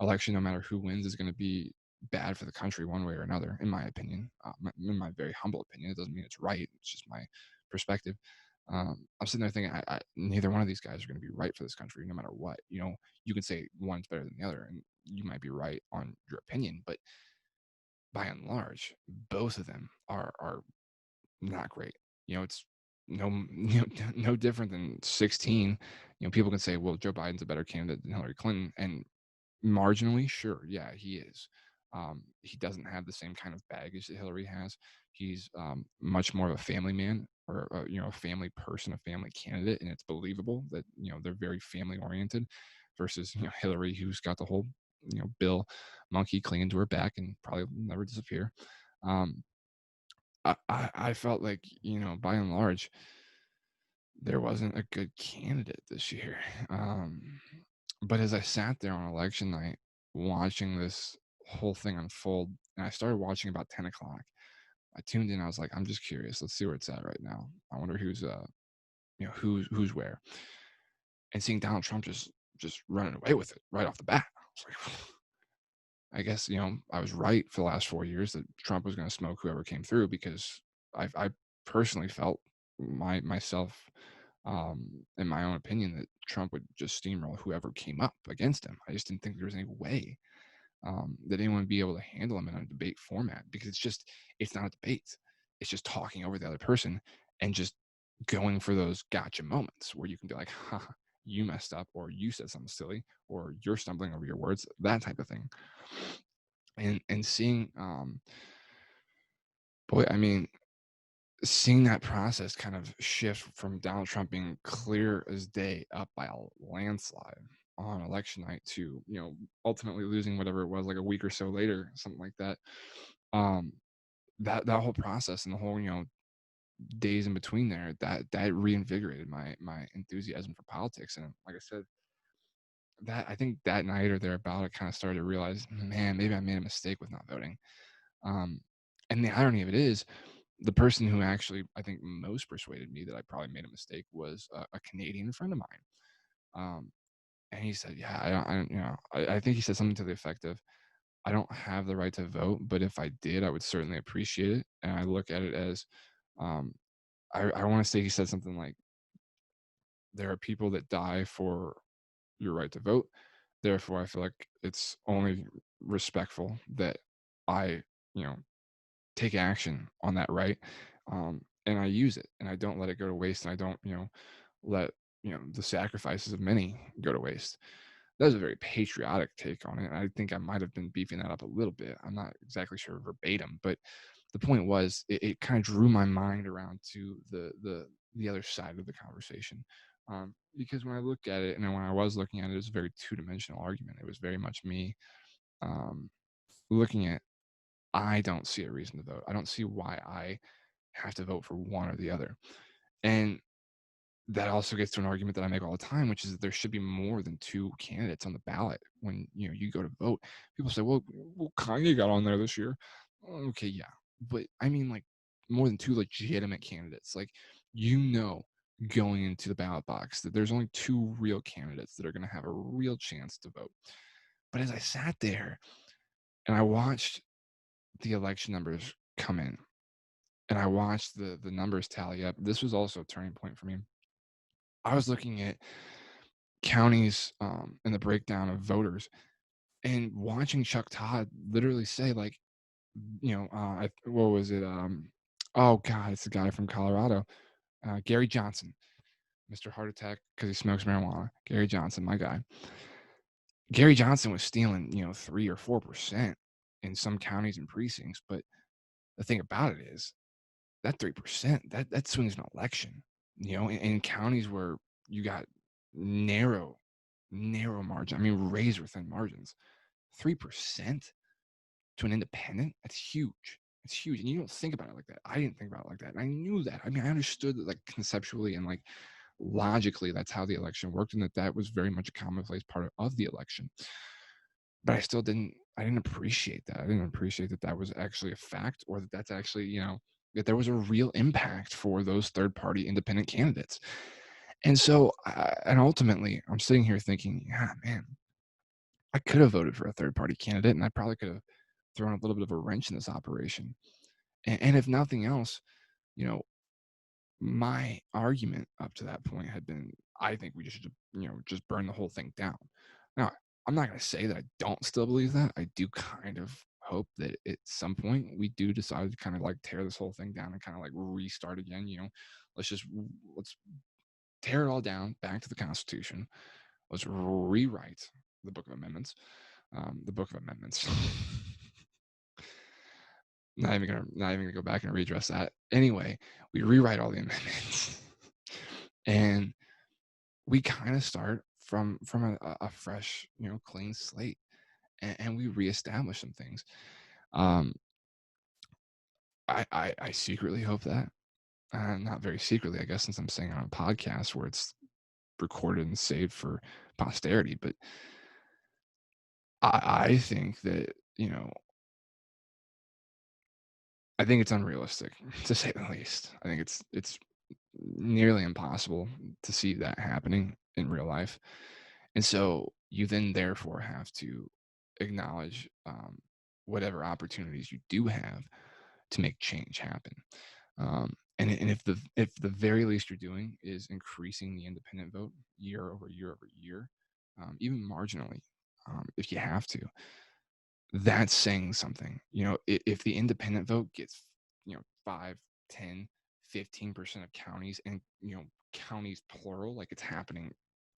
election, no matter who wins, is going to be bad for the country one way or another, in my opinion. In my very humble opinion, it doesn't mean it's right. It's just my perspective. I'm sitting there thinking, neither one of these guys are going to be right for this country, no matter what. You can say one's better than the other, and you might be right on your opinion, but by and large, both of them are not great. It's no no different than 16. People can say, well, Joe Biden's a better candidate than Hillary Clinton, and marginally, sure, yeah, he is. He doesn't have the same kind of baggage that Hillary has. He's much more of a family man, or a family person, a family candidate, and it's believable that they're very family oriented, versus Hillary, who's got the whole Bill monkey clinging to her back and probably will never disappear. Um, I felt like, by and large, there wasn't a good candidate this year. But as I sat there on election night watching this whole thing unfold, and I started watching about 10 o'clock, I tuned in. I was like, I'm just curious. Let's see where it's at right now. I wonder who's where. And seeing Donald Trump just running away with it right off the bat, I was like, I guess, I was right for the last 4 years that Trump was going to smoke whoever came through, because I personally felt myself, in my own opinion, that Trump would just steamroll whoever came up against him. I just didn't think there was any way, that anyone would be able to handle him in a debate format, because it's not a debate. It's just talking over the other person and just going for those gotcha moments where you can be like, ha, you messed up, or you said something silly, or you're stumbling over your words, that type of thing. And seeing, boy, I mean, seeing that process kind of shift from Donald Trump being clear as day up by a landslide on election night to, ultimately losing, whatever it was, like a week or so later, something like that. Um, that whole process and the whole, days in between there, that reinvigorated my enthusiasm for politics. And like I said, that I think that night or thereabout, I kind of started to realize, man, maybe I made a mistake with not voting. Um, And the irony of it is, the person who actually I think most persuaded me that I probably made a mistake was a Canadian friend of mine. Um, and he said, "Yeah, I think he said something to the effect of, I don't have the right to vote, but if I did, I would certainly appreciate it." And I look at it as, um, I want to say he said something like, "There are people that die for your right to vote. Therefore, I feel like it's only respectful that I, you know, take action on that right, and I use it, and I don't let it go to waste, and I don't, let the sacrifices of many go to waste." That was a very patriotic take on it. I think I might have been beefing that up a little bit. I'm not exactly sure verbatim, but the point was it kind of drew my mind around to the other side of the conversation. Because when I look at it, and when I was looking at it, it was a very two-dimensional argument. It was very much me um, looking at, I don't see a reason to vote. I don't see why I have to vote for one or the other. And that also gets to an argument that I make all the time, which is that there should be more than two candidates on the ballot when you go to vote. People say, "Well, Kanye got on there this year." Okay, yeah, but I mean, like, more than two legitimate candidates. Like, going into the ballot box that there's only two real candidates that are going to have a real chance to vote. But as I sat there and I watched the election numbers come in, and I watched the numbers tally up, this was also a turning point for me. I was looking at counties, and the breakdown of voters, and watching Chuck Todd literally say, like, what was it? Oh God, it's the guy from Colorado, Gary Johnson, Mr. Heart Attack because he smokes marijuana. Gary Johnson, my guy. Gary Johnson was stealing, 3 or 4% in some counties and precincts. But the thing about it is that 3% that swings an election. In counties where you got narrow, narrow margin. I mean, razor thin margins. 3% to an independent, that's huge. It's huge. And you don't think about it like that. I didn't think about it like that. And I knew that. I mean, I understood that, like, conceptually and, like, logically, that's how the election worked, and that was very much a commonplace part of the election. But I didn't appreciate that. I didn't appreciate that that was actually a fact, or that that's actually, that there was a real impact for those third party independent candidates. And so, and ultimately, I'm sitting here thinking, yeah, man, I could have voted for a third party candidate, and I probably could have thrown a little bit of a wrench in this operation. And if nothing else, you know, my argument up to that point had been, I think we just should, just burn the whole thing down. Now, I'm not going to say that I don't still believe that. I do kind of hope that at some point we do decide to kind of like tear this whole thing down and kind of like restart again. Let's tear it all down back to the Constitution. Let's rewrite the Book of Amendments. The Book of Amendments. Not even gonna go back and redress that. Anyway, we rewrite all the amendments, and we kind of start from a fresh, clean slate, and we reestablish some things. Um, I secretly hope that, not very secretly, I guess, since I'm saying it on a podcast where it's recorded and saved for posterity, but I think that, I think it's unrealistic to say the least. I think it's nearly impossible to see that happening in real life. And so you then therefore have to acknowledge, whatever opportunities you do have to make change happen. And if the very least you're doing is increasing the independent vote year over year over year, even marginally, if you have to, that's saying something. If the independent vote gets, 5, 10, 15% of counties, and, counties plural, like it's happening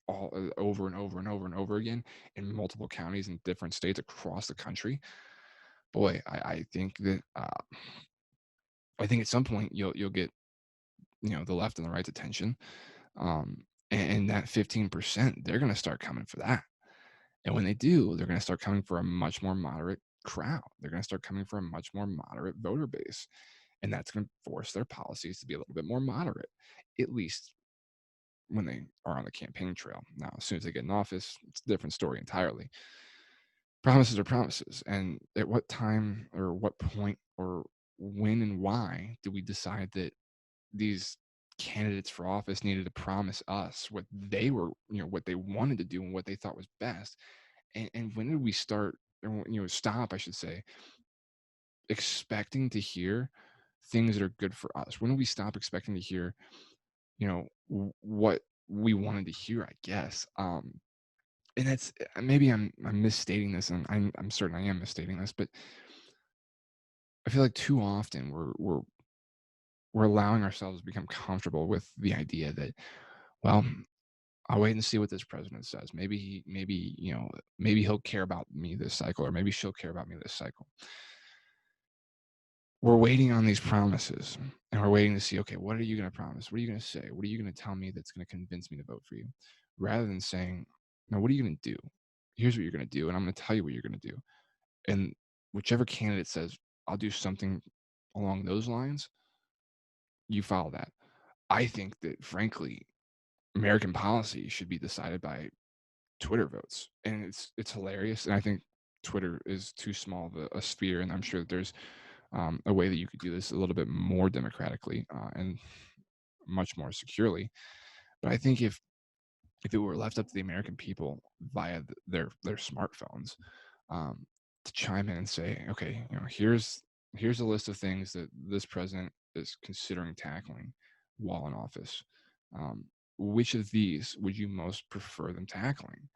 all over and over and over and over again in multiple counties in different states across the country. Boy, I think at some point you'll get, the left and the right's attention. And that 15%, they're going to start coming for that. And when they do, they're going to start coming for a much more moderate crowd. They're going to start coming for a much more moderate voter base. And that's going to force their policies to be a little bit more moderate, at least when they are on the campaign trail. Now, as soon as they get in office, it's a different story entirely. Promises are promises. And at what time or what point or when and why did we decide that these candidates for office needed to promise us what they were, what they wanted to do and what they thought was best? And when did we start, or, stop, I should say, expecting to hear things that are good for us? When did we stop expecting to hear, what we wanted to hear, I guess? And that's, maybe I'm misstating this, and I'm certain I am misstating this, but I feel like too often we're allowing ourselves to become comfortable with the idea that, well, I'll wait and see what this president says. Maybe he'll care about me this cycle, or maybe she'll care about me this cycle. We're waiting on these promises, and we're waiting to see, okay, what are you going to promise? What are you going to say? What are you going to tell me that's going to convince me to vote for you? Rather than saying, no, what are you going to do? Here's what you're going to do, and I'm going to tell you what you're going to do. And whichever candidate says, I'll do something along those lines, you follow that. I think that, frankly, American policy should be decided by Twitter votes, and it's hilarious. And I think Twitter is too small of a sphere, and I'm sure that there's a way that you could do this a little bit more democratically and much more securely. But I think if it were left up to the American people via their smartphones, um, to chime in and say, okay, here's a list of things that this president is considering tackling while in office. Um, which of these would you most prefer them tackling?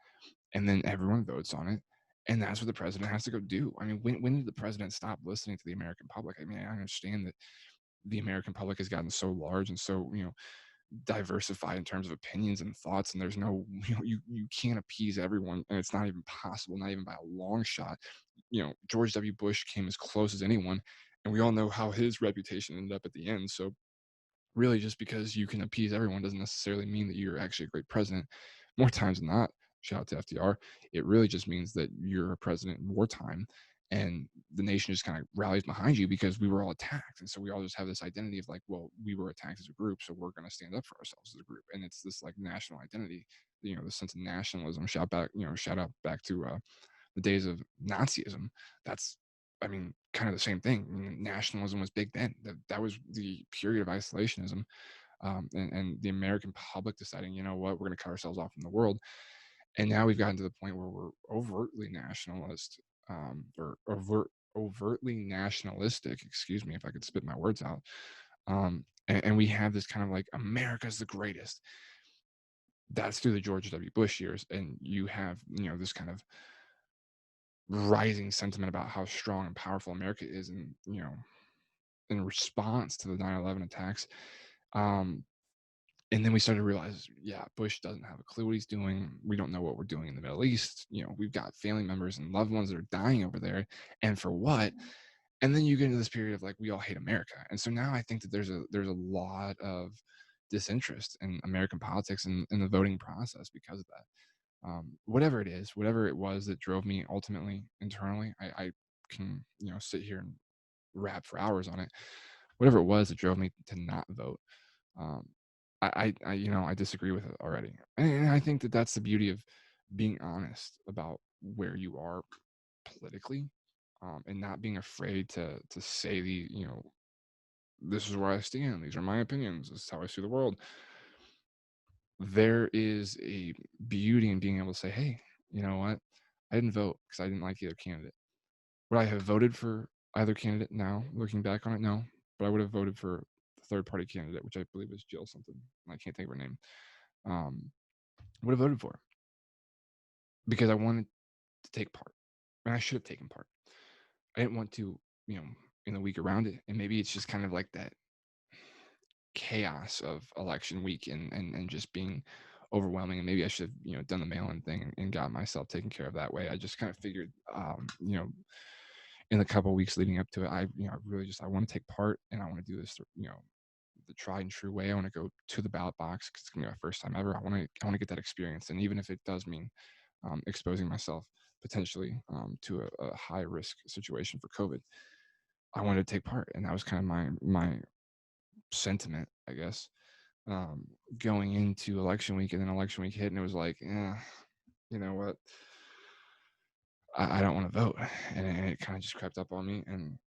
And then everyone votes on it. And that's what the president has to go do. I mean, when did the president stop listening to the American public? I mean, I understand that the American public has gotten so large and so, diversified in terms of opinions and thoughts, and there's no, you can't appease everyone, and it's not even possible, not even by a long shot. George W. Bush came as close as anyone, and we all know how his reputation ended up at the end. So really, just because you can appease everyone doesn't necessarily mean that you're actually a great president. More times than not, shout out to FDR, it really just means that you're a president in wartime, and the nation just kind of rallies behind you because we were all attacked. And so we all just have this identity of like, well, we were attacked as a group, so we're going to stand up for ourselves as a group. And it's this like national identity, the sense of nationalism. Shout out back to the days of Nazism. That's, I mean, kind of the same thing. I mean, nationalism was big then. That was the period of isolationism, and the American public deciding, you know what, we're going to cut ourselves off from the world. And now we've gotten to the point where we're overtly nationalist, overtly nationalistic. Excuse me if I could spit my words out. And we have this kind of like, America's the greatest. That's through the George W. Bush years, and you have this kind of rising sentiment about how strong and powerful America is, and in response to the 9/11 attacks. Um, and then we started to realize, yeah, Bush doesn't have a clue what he's doing. We don't know what we're doing in the Middle East. We've got family members and loved ones that are dying over there, and for what? And then you get into this period of like, we all hate America, and so now I think that there's a lot of disinterest in American politics and in the voting process because of that. Whatever it is, whatever it was that drove me ultimately internally, I can sit here and rap for hours on it. Whatever it was that drove me to not vote, um, I disagree with it already, and I think that that's the beauty of being honest about where you are politically, and not being afraid to say this is where I stand. These are my opinions. This is how I see the world. There is a beauty in being able to say, hey, you know what? I didn't vote because I didn't like either candidate. Would I have voted for either candidate now, looking back on it? No. But I would have voted for the third party candidate, which I believe was Jill something. I can't think of her name. Would have voted for her because I wanted to take part. And I should have taken part. I didn't want to, in the week around it. And maybe it's just kind of like that chaos of election week and just being overwhelming, and maybe I should have done the mail-in thing and got myself taken care of that way. I just kind of figured in the couple of weeks leading up to it, I really just, I want to take part, and I want to do this the tried and true way. I want to go to the ballot box because it's gonna be my first time ever. I want to get that experience, and even if it does mean exposing myself potentially to a high risk situation for COVID, I wanted to take part. And that was kind of my sentiment, I guess, going into election week. And then election week hit, and it was like, you know what? I don't want to vote, and it kind of just crept up on me. And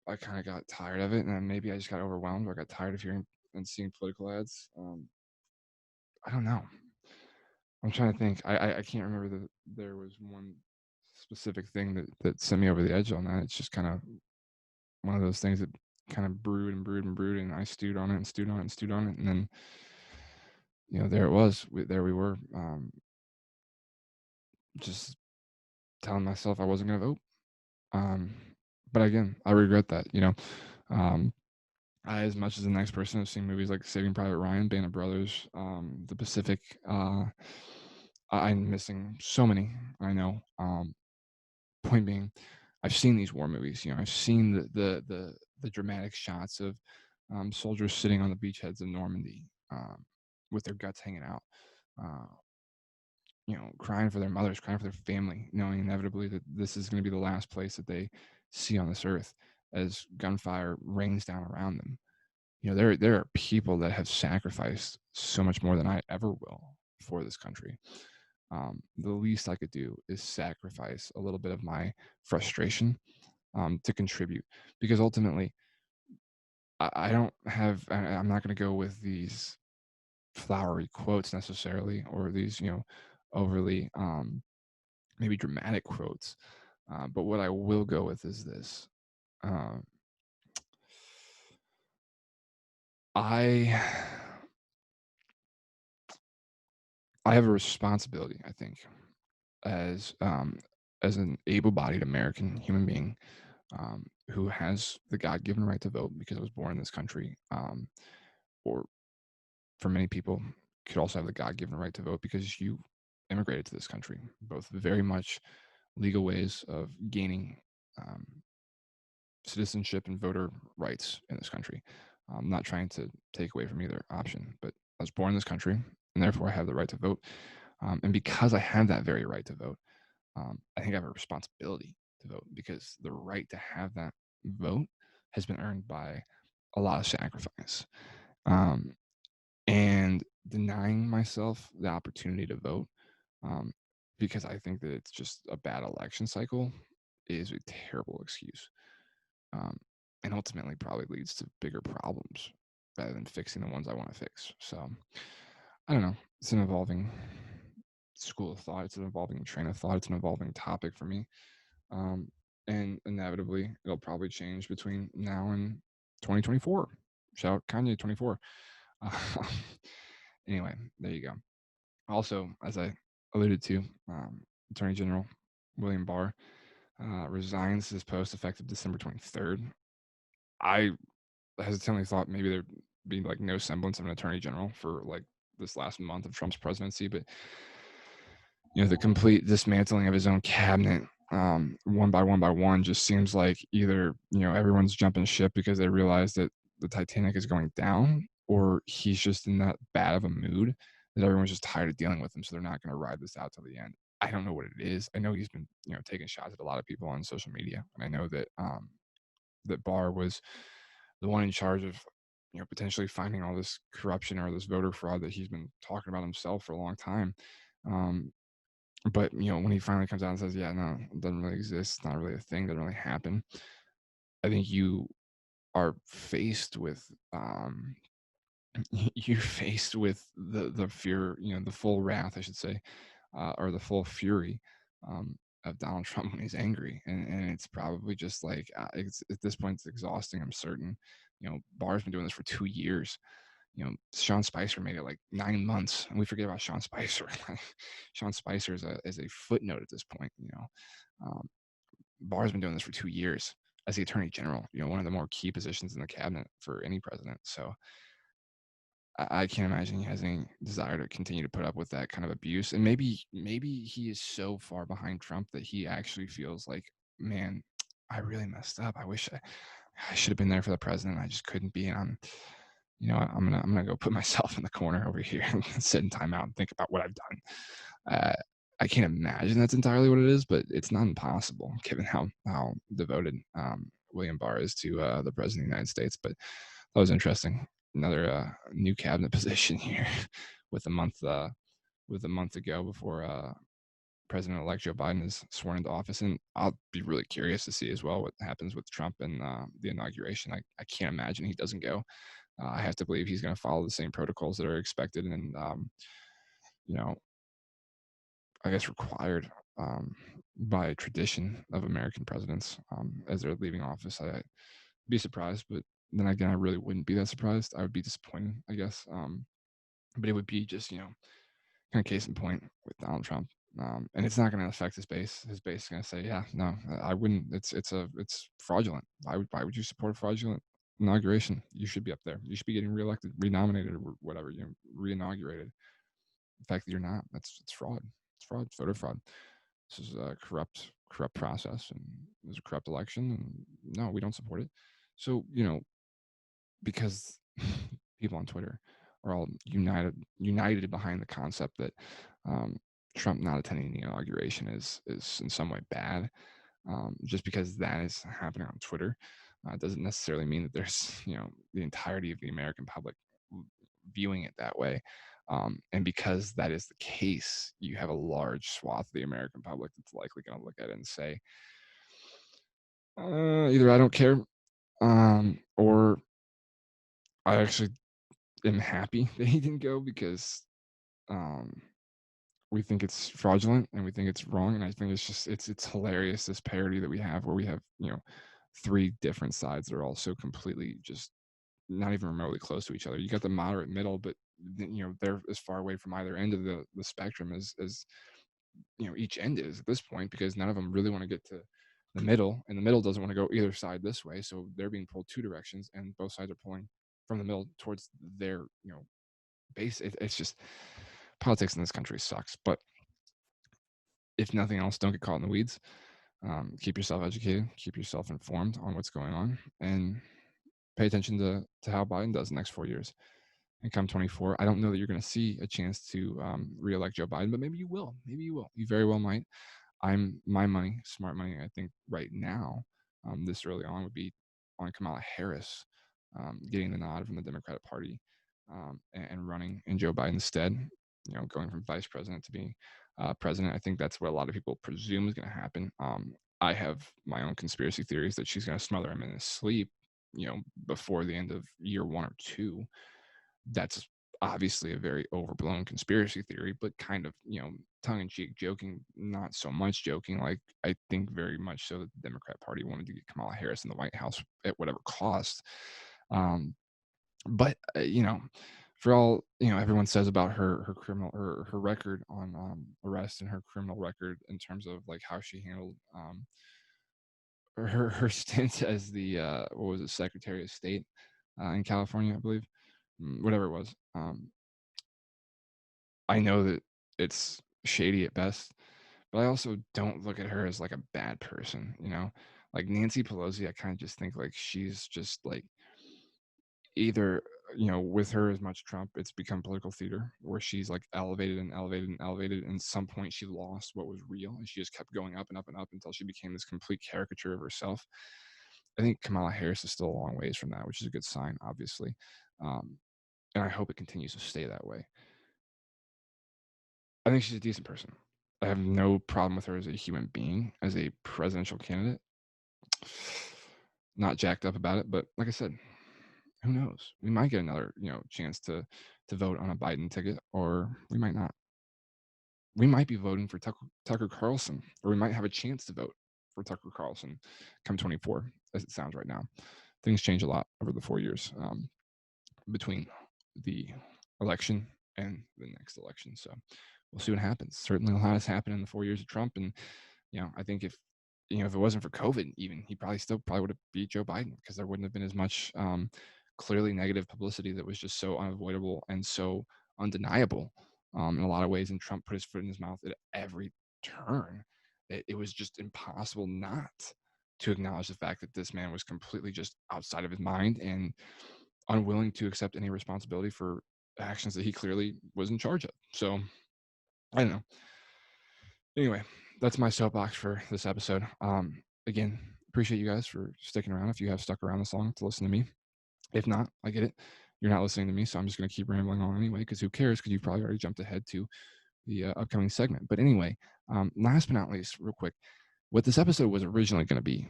I kind of got tired of it, and then maybe I just got overwhelmed, or I got tired of hearing and seeing political ads. I don't know. I'm trying to think. I can't remember that there was one specific thing that sent me over the edge on that. It's just kind of one of those things that kind of brewed and brewed and brewed, and I stewed on it and stewed on it and stewed on it, and then there it was. There we were, just telling myself I wasn't going to vote. Um, but again, I regret that. Um, I, as much as the next person, have seen movies like Saving Private Ryan, Band of Brothers, The Pacific. I'm missing so many. I know. Point being, I've seen these war movies. I've seen the dramatic shots of soldiers sitting on the beachheads of Normandy, with their guts hanging out, uh, crying for their mothers, crying for their family, knowing inevitably that this is going to be the last place that they see on this earth as gunfire rains down around them. There are people that have sacrificed so much more than I ever will for this country. The least I could do is sacrifice a little bit of my frustration, to contribute, because ultimately, I don't have. I'm not going to go with these flowery quotes necessarily, or these overly, maybe dramatic quotes. But what I will go with is this. Um, I I have a responsibility, I think, as an able-bodied American human being, who has the God-given right to vote because I was born in this country, or for many people, could also have the God-given right to vote because you immigrated to this country. Both very much legal ways of gaining, um, citizenship and voter rights in this country. I'm not trying to take away from either option, but I was born in this country, and therefore I have the right to vote. And because I have that very right to vote, I think I have a responsibility to vote, because the right to have that vote has been earned by a lot of sacrifice. Um, and denying myself the opportunity to vote, um, because I think that it's just a bad election cycle, is a terrible excuse, um, and ultimately probably leads to bigger problems rather than fixing the ones I want to fix. So I don't know. It's an evolving school of thought. It's an evolving train of thought. It's an evolving topic for me. Um, and inevitably, it'll probably change between now and 2024. Shout out Kanye 24. Uh, anyway, there you go. Also, as I alluded to, Attorney General William Barr resigns his post effective December 23rd. I hesitantly thought maybe there'd be like no semblance of an attorney general for like this last month of Trump's presidency, but the complete dismantling of his own cabinet, one by one, just seems like either everyone's jumping ship because they realize that the Titanic is going down, or he's just in that bad of a mood that everyone's just tired of dealing with him, so they're not going to ride this out till the end. I don't know what it is. I know he's been taking shots at a lot of people on social media, and I know that that Barr was the one in charge of potentially finding all this corruption or this voter fraud that he's been talking about himself for a long time. Um, but when he finally comes out and says, "Yeah, no, it doesn't really exist. It's not really a thing. Doesn't really happen," I think you are faced with you're faced with the fear, the full wrath, I should say, or the full fury, of Donald Trump when he's angry, and it's probably just like, at this point it's exhausting. I'm certain. Barr's been doing this for 2 years. Sean Spicer made it like 9 months, and we forget about Sean Spicer. Sean Spicer is a footnote at this point. Um, Barr's been doing this for 2 years as the Attorney General. One of the more key positions in the cabinet for any president. So I can't imagine he has any desire to continue to put up with that kind of abuse. And maybe he is so far behind Trump that he actually feels like, man, I really messed up. I wish I should have been there for the president. I just couldn't be. And I'm gonna go put myself in the corner over here and sit in timeout and think about what I've done. Uh, I can't imagine that's entirely what it is, but it's not impossible given how devoted William Barr is to the president of the United States. But that was interesting. Another new cabinet position here with a month to go before President-elect Joe Biden is sworn into office, and I'll be really curious to see as well what happens with Trump and the inauguration. I can't imagine he doesn't go. I have to believe he's going to follow the same protocols that are expected and, you know, I guess required by tradition of American presidents as they're leaving office. I'd be surprised, but then again, I really wouldn't be that surprised. I would be disappointed, I guess. But it would be just, kind of case in point with Donald Trump. And it's not going to affect his base. His base is going to say, "Yeah, no, I wouldn't. It's fraudulent. Why would you support a fraudulent inauguration? You should be up there. You should be getting reelected, renominated, or whatever. Reinaugurated. The fact that you're not, it's fraud. It's fraud. It's voter fraud. This is a corrupt process, and it was a corrupt election. And no, we don't support it. So because people on Twitter are all united behind the concept that Trump not attending the inauguration is in some way bad. Just because that is happening on Twitter doesn't necessarily mean that there's the entirety of the American public viewing it that way. And because that is the case, you have a large swath of the American public that's likely going to look at it and say, either I don't care, or I actually am happy that he didn't go because we think it's fraudulent and we think it's wrong. And I think it's hilarious, this parody that we have where we have, three different sides that are all so completely just not even remotely close to each other. You got the moderate middle, but they're as far away from either end of the spectrum as each end is at this point, because none of them really want to get to the middle, and the middle doesn't want to go either side this way. So they're being pulled two directions, and both sides are pulling from the middle towards their base. It's just politics in this country sucks. But if nothing else, don't get caught in the weeds. Keep yourself educated, keep yourself informed on what's going on, and pay attention to how Biden does the next 4 years. And come 24, I don't know that you're going to see a chance to reelect Joe Biden, but maybe you will. Maybe you will. You very well might. My money, smart money, I think right now, this early on, would be on Kamala Harris getting the nod from the Democratic Party and running in Joe Biden's stead. Going from vice president to being president. I think that's what a lot of people presume is going to happen. I have my own conspiracy theories that she's going to smother him in his sleep, before the end of year 1 or 2. That's obviously a very overblown conspiracy theory, but kind of, tongue-in-cheek joking, not so much joking. Like, I think very much so that the Democrat Party wanted to get Kamala Harris in the White House at whatever cost. But for all everyone says about her criminal her record on arrest and her criminal record in terms of like how she handled her stint as the what was it, Secretary of State in California, I believe, whatever it was. I know that it's shady at best, but I also don't look at her as like a bad person. Like Nancy Pelosi, I kind of just think like she's just like either with her as much Trump, it's become political theater where she's like elevated and elevated and elevated, and at some point she lost what was real and she just kept going up and up and up until she became this complete caricature of herself. I think Kamala Harris is still a long ways from that, which is a good sign, obviously. And I hope it continues to stay that way. I think she's a decent person. I have no problem with her as a human being, as a presidential candidate. Not jacked up about it, but like I said, who knows? We might get another, chance to vote on a Biden ticket, or we might not. We might be voting for Tucker Carlson, or we might have a chance to vote for Tucker Carlson come 24, as it sounds right now. Things change a lot over the 4 years between the election and the next election. So we'll see what happens. Certainly a lot has happened in the 4 years of Trump. And, I think if it wasn't for COVID, even, he probably would have beat Joe Biden, because there wouldn't have been as much clearly negative publicity that was just so unavoidable and so undeniable in a lot of ways. And Trump put his foot in his mouth at every turn. It was just impossible not to acknowledge the fact that this man was completely just outside of his mind and unwilling to accept any responsibility for actions that he clearly was in charge of. So I don't know. Anyway, that's my soapbox for this episode. Again, appreciate you guys for sticking around. If you have stuck around this long to listen to me, if not, I get it. You're not listening to me, so I'm just going to keep rambling on anyway, because who cares? Because you probably already jumped ahead to the upcoming segment. But anyway, last but not least, real quick, what this episode was originally going to be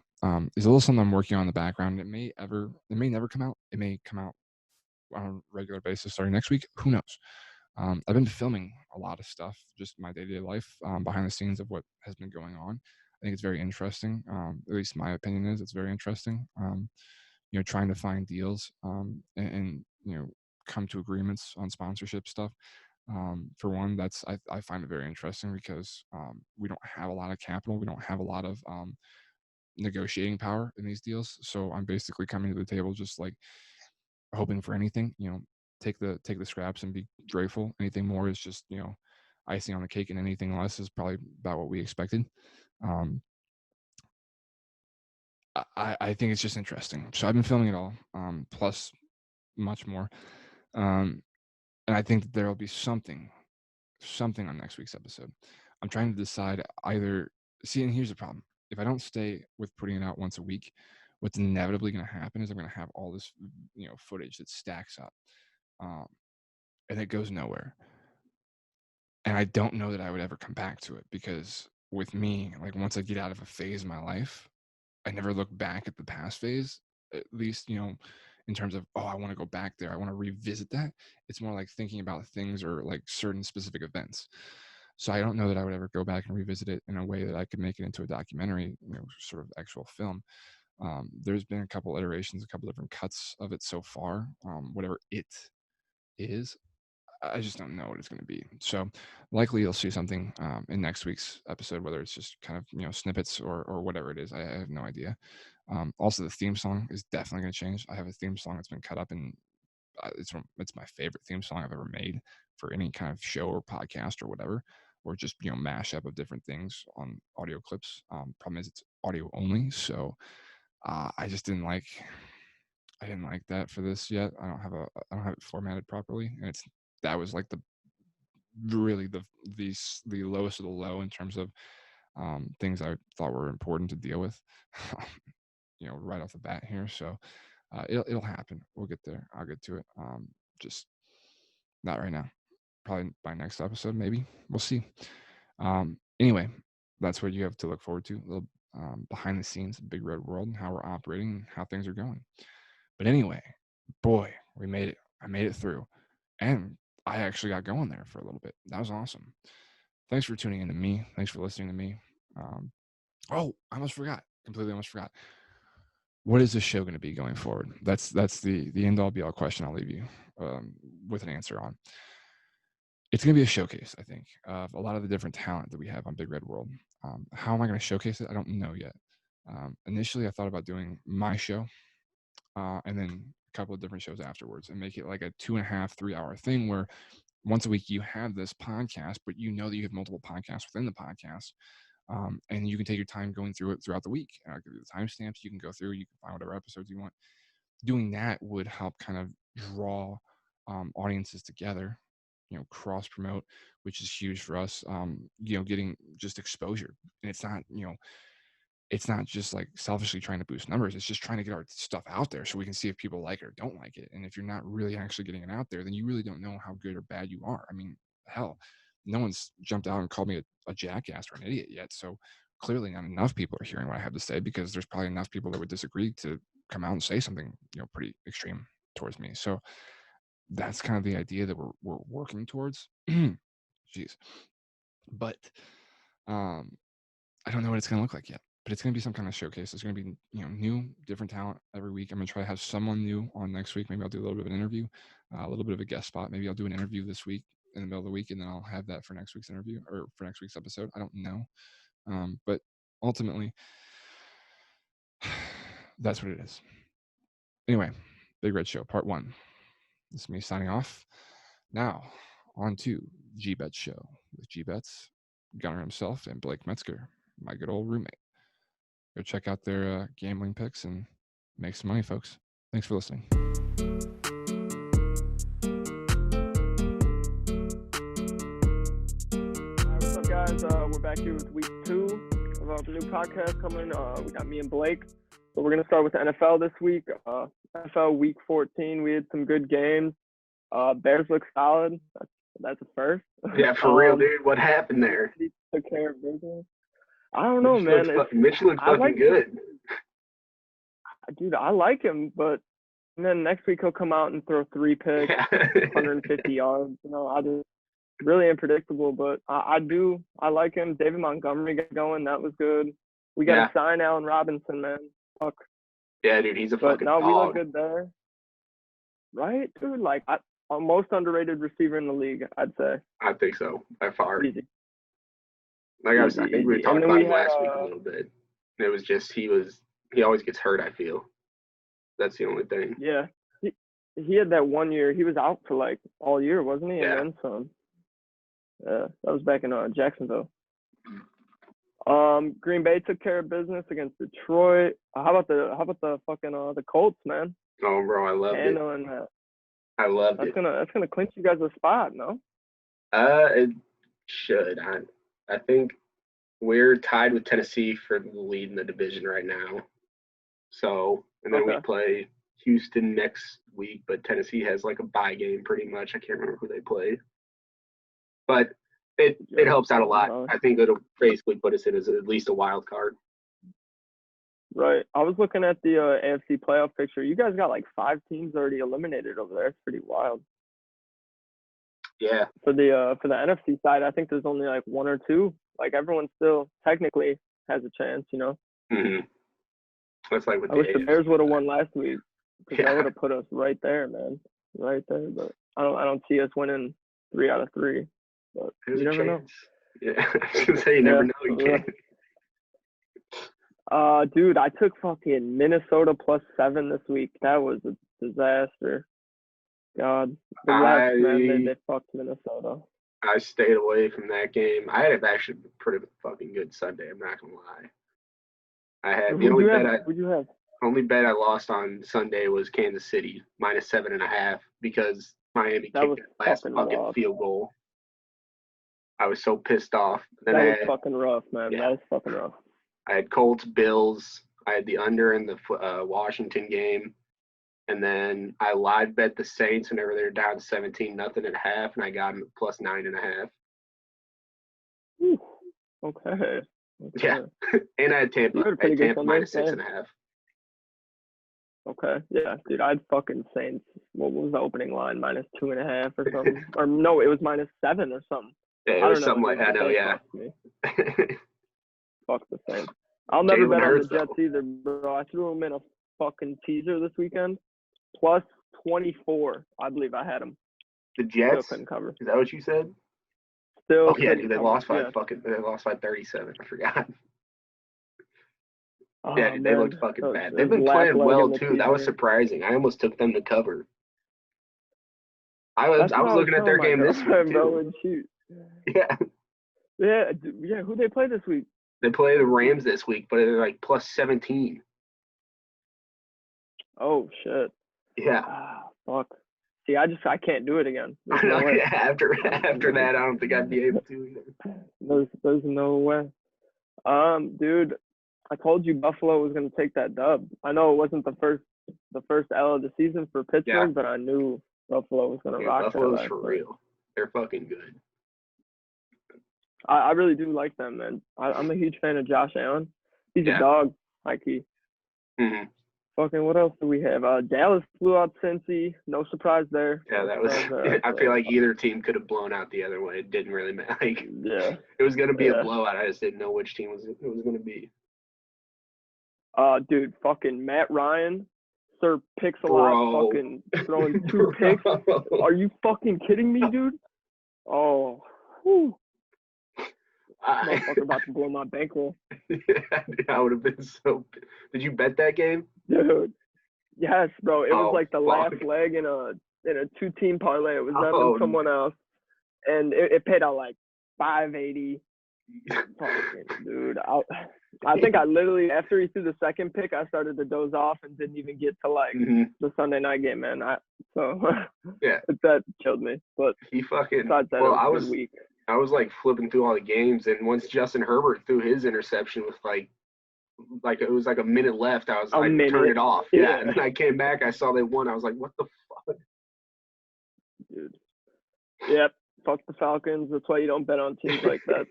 is a little something I'm working on in the background. It may never come out. It may come out on a regular basis starting next week. Who knows? I've been filming a lot of stuff, just my day-to-day life, behind the scenes of what has been going on. I think it's very interesting. At least my opinion is it's very interesting. Trying to find deals and come to agreements on sponsorship stuff. For one, I find it very interesting because we don't have a lot of capital. We don't have a lot of negotiating power in these deals. So I'm basically coming to the table just like hoping for anything. Take the scraps and be grateful. Anything more is just icing on the cake, and anything less is probably about what we expected. I think it's just interesting. So I've been filming it all, plus much more. And I think that there will be something on next week's episode. I'm trying to decide either. See, and here's the problem: if I don't stay with putting it out once a week, what's inevitably going to happen is I'm going to have all this, footage that stacks up, and it goes nowhere. And I don't know that I would ever come back to it because with me, like once I get out of a phase of my life, I never look back at the past phase. At least, in terms of, I want to go back there. I want to revisit that. It's more like thinking about things or like certain specific events. So I don't know that I would ever go back and revisit it in a way that I could make it into a documentary, sort of actual film. There's been a couple iterations, a couple different cuts of it so far. Whatever it is, I just don't know what it's going to be. So likely you'll see something in next week's episode, whether it's just kind of, snippets or whatever it is. I have no idea. Also, the theme song is definitely going to change. I have a theme song that's been cut up, and it's my favorite theme song I've ever made for any kind of show or podcast or whatever, or just mashup of different things on audio clips. Problem is it's audio only, so I just didn't like. I didn't like that for this yet. I don't have it formatted properly, and that was like the lowest of the low in terms of things I thought were important to deal with, right off the bat here. So it'll happen. We'll get there. I'll get to it. Just not right now. Probably by next episode, maybe. We'll see. Anyway, that's what you have to look forward to. A little behind the scenes, Big Red World, and how we're operating and how things are going. But anyway, boy, we made it. I made it through. And I actually got going there for a little bit. That was awesome. Thanks for tuning in to me. Thanks for listening to me. I almost forgot. Completely almost forgot. What is this show going to be going forward? That's the end all be all question I'll leave you with an answer on. It's going to be a showcase, I think, of a lot of the different talent that we have on Big Red World. How am I going to showcase it? I don't know yet. Initially, I thought about doing my show and then a couple of different shows afterwards and make it like a 2.5, 3 hour thing where once a week you have this podcast, but you know that you have multiple podcasts within the podcast. And you can take your time going through it throughout the week. And I'll give you the timestamps. You can go through, you can find whatever episodes you want. Doing that would help kind of draw audiences together, cross promote, which is huge for us, getting just exposure. And it's not just like selfishly trying to boost numbers. It's just trying to get our stuff out there so we can see if people like it or don't like it. And if you're not really actually getting it out there, then you really don't know how good or bad you are. I mean, hell, no one's jumped out and called me a jackass or an idiot yet. So clearly not enough people are hearing what I have to say because there's probably enough people that would disagree to come out and say something, pretty extreme towards me. So that's kind of the idea that we're working towards. Jeez. But I don't know what it's going to look like yet. But it's going to be some kind of showcase. It's going to be, new, different talent every week. I'm going to try to have someone new on next week. Maybe I'll do a little bit of an interview, a little bit of a guest spot. Maybe I'll do an interview this week in the middle of the week, and then I'll have that for next week's interview or for next week's episode. I don't know. But ultimately, that's what it is. Anyway, Big Red Show, Part 1. This is me signing off. Now, on to G-Bet's show with G-Bet's, Gunner himself, and Blake Metzger, my good old roommate. Go check out their gambling picks and make some money, folks. Thanks for listening. What's up, guys? We're back here with week 2 of the new podcast coming. We got me and Blake. So we're going to start with the NFL this week. NFL week 14, we had some good games. Bears look solid. That's a first. Yeah, for real, dude. What happened there? He took care of business. I don't know, man. Mitch looked fucking good. Dude, I like him, but and then next week he'll come out and throw 3 picks, 150 yards. I just really unpredictable, but I like him. David Montgomery got going. That was good. We got to sign Allen Robinson, man. Fuck. Yeah, dude, he's a fucking dog. We look good there. Right, dude? Like, our most underrated receiver in the league, I'd say. I think so, by far. Easy. Like I think we were talking about him last week a little bit. It was just he always gets hurt, I feel. That's the only thing. Yeah. He had that 1 year. He was out for, like, all year, wasn't he? Yeah. And then some. Yeah, that was back in Jacksonville. Green Bay took care of business against Detroit. How about the fucking the Colts, man? Oh, bro, I loved it. That. I loved it. That's gonna clinch you guys a spot, no? It should. I think we're tied with Tennessee for the lead in the division right now. So, and then we play Houston next week, but Tennessee has like a bye game pretty much. I can't remember who they play. But it helps out a lot. I think it'll basically put us in as at least a wild card. Right. I was looking at the AFC playoff picture. You guys got like 5 teams already eliminated over there. It's pretty wild. Yeah. For the NFC side, I think there's only like 1 or 2. Like everyone still technically has a chance, Mm-hmm. That's like with I wish the Bears would have won last week, because that would have put us right there, man. Right there. But I don't see us winning 3 out of 3. But there's you never know. Yeah, I was gonna say you never know. You can't. Dude, I took fucking Minnesota +7 this week. That was a disaster. God, the refs, man, they fucked Minnesota. I stayed away from that game. I had actually a pretty fucking good Sunday. I'm not gonna lie. I had the only bet I lost on Sunday was Kansas City -7.5 because Miami kicked the last fucking field goal. I was so pissed off. Then that was fucking rough, man. Yeah. That was fucking rough. I had Colts, Bills. I had the under in the Washington game. And then I live bet the Saints whenever they were down 17-0 at half, and I got them at +9.5. Okay. Yeah. And I had Tampa. I had Tampa -6.5. Okay. Yeah, dude, I had fucking Saints. What was the opening line? -2.5 or something? Or no, it was -7 or something. Yeah, it was something like that. I know, yeah. Fuck the Saints. I'll never bet on the Jets either, bro. I threw them in a fucking teaser this weekend. +24, I believe I had them. The Jets? Still couldn't cover. Is that what you said? Still. Oh yeah, dude, they lost by 37. I forgot. Yeah, dude, they looked fucking bad. They've been playing well too. That was surprising. I almost took them to cover. I was looking at their game this week too. Yeah. Yeah. Who they play this week? They play the Rams this week, but they're like +17. Oh shit. Yeah. Fuck. See, I can't do it again. I know. No yeah. After that, I don't think I'd be able to either. There's no way. Dude, I told you Buffalo was gonna take that dub. I know it wasn't the first L of the season for Pittsburgh, but I knew Buffalo was gonna rock. Buffalo's for real. They're fucking good. I really do like them, man. I'm a huge fan of Josh Allen. He's a dog, like he. Mm-hmm. Fucking, what else do we have? Dallas blew out Cincy. No surprise there. Yeah, that was. I feel like either team could have blown out the other one. It didn't really matter. It was gonna be a blowout. I just didn't know which team it was gonna be. Dude, fucking Matt Ryan, Sir Pix-a-Lot, fucking throwing 2 picks. Are you fucking kidding me, dude? Oh, whew. Motherfucker about to blow my bankroll. I would have been so. Did you bet that game? Dude, yes, bro. It was like the last leg in a 2-team parlay. It was them and someone else, and it paid out like $580. Fucking dude, I think I literally after he threw the second pick, I started to doze off and didn't even get to like the Sunday night game, man. That killed me. But he fucking. Besides that, I was like flipping through all the games, and once Justin Herbert threw his interception with like it was like a minute left, I was like, turn it off. Yeah. And then I came back, I saw they won. I was like, what the fuck? Dude. Yep. fuck the Falcons. That's why you don't bet on teams like that.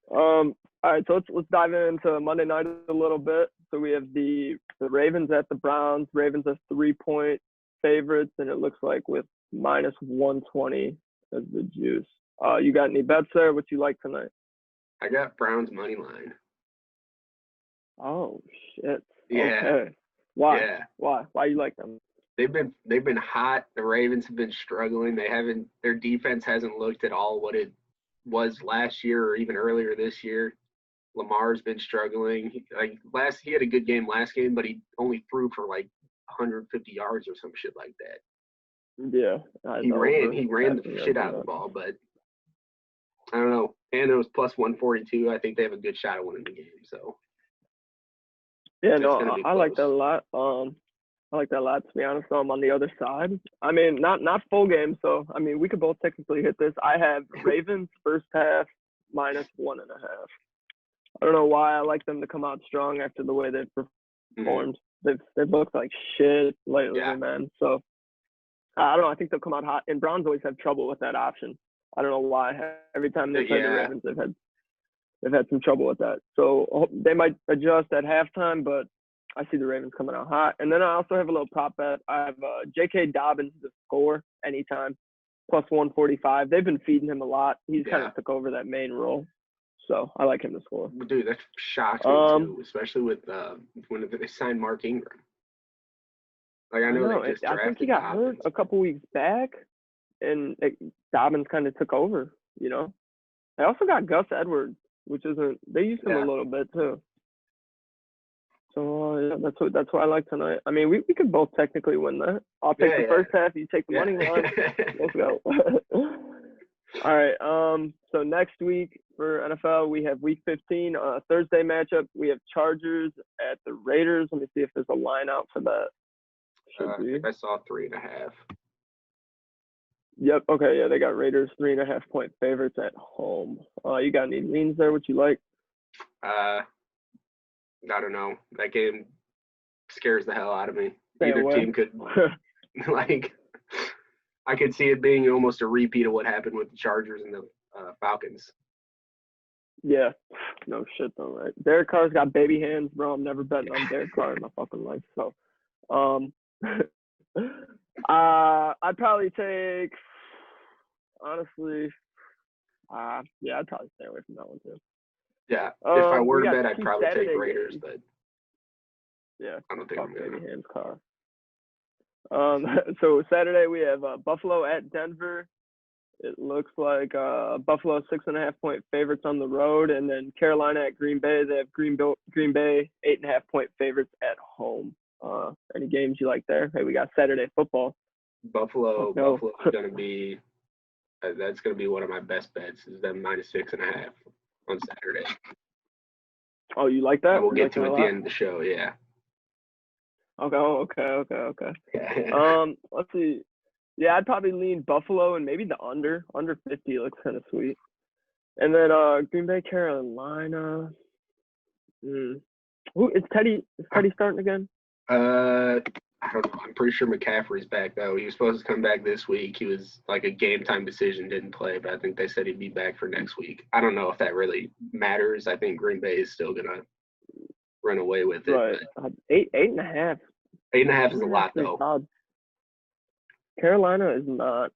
All right, so let's dive into Monday night a little bit. So we have the Ravens at the Browns. Ravens as 3-point favorites, and it looks like with minus 120 as the juice. You got any bets there? What you like tonight? I got Browns money line. Oh shit. Yeah. Okay. Why? Yeah. Why you like them? They've been hot. The Ravens have been struggling. Their defense hasn't looked at all what it was last year or even earlier this year. Lamar's been struggling. He had a good game last game, but he only threw for like 150 yards or some shit like that. Yeah. He ran the shit out of the ball, but I don't know. And it was plus 142. I think they have a good shot of winning the game. So yeah, no, I like that a lot. I like that a lot, to be honest. I'm on the other side. I mean, not full game, so I mean we could both technically hit this. I have Ravens first half minus 1.5. I don't know why I like them to come out strong after the way they've performed. They've looked like shit lately, man. So I don't know. I think they'll come out hot. And Browns always have trouble with that option. I don't know why. Every time they play the Ravens, they've had some trouble with that. So they might adjust at halftime, but I see the Ravens coming out hot. And then I also have a little prop bet. I have J.K. Dobbins to score anytime, plus 145. They've been feeding him a lot. He's kind of took over that main role. So I like him to score. Dude, that shocks me too, especially with when they signed Mark Ingram. Like I know they just drafted. I think he got hurt a couple weeks back, and Dobbins kind of took over. You know, they also got Gus Edwards, which isn't. They used him a little bit too. So that's what I like tonight. I mean, we could both technically win that. I'll take the first half. You take the money line. Let's go. All right. So next week for NFL, we have Week 15 Thursday matchup. We have Chargers at the Raiders. Let me see if there's a line out for that. I saw 3.5. Yep. Okay. Yeah, they got Raiders 3.5 point favorites at home. You got any leans there? What you like? I don't know. That game scares the hell out of me. Either team could, I could see it being almost a repeat of what happened with the Chargers and the Falcons. Yeah. No shit though, right? Derek Carr's got baby hands, bro. I'm never betting on Derek Carr in my fucking life. So, I'd probably take, honestly, I'd probably stay away from that one too. Yeah, if I were to bet, I'd probably take Raiders, games. But yeah, I don't think I'm gonna. Baby hands Carr. So Saturday we have Buffalo at Denver. It looks like Buffalo 6.5 point favorites on the road, and then Carolina at Green Bay. They have Green Bay 8.5 point favorites at home. Any games you like there? Hey, we got Saturday football. Buffalo's gonna be. That's gonna be one of my best bets. Is them minus 6.5 on Saturday. Oh, you like that? We'll get to it at the end of the show. Yeah. Okay. Let's see. Yeah, I'd probably lean Buffalo and maybe the under 50 looks kind of sweet. And then Green Bay, Carolina. Is Teddy starting again? I don't know. I'm pretty sure McCaffrey's back though. He was supposed to come back this week. He was like a game time decision, didn't play, but I think they said he'd be back for next week. I don't know if that really matters. I think Green Bay is still gonna run away with it. Right. 8.5. 8.5 is a lot though. Solid. Carolina is not.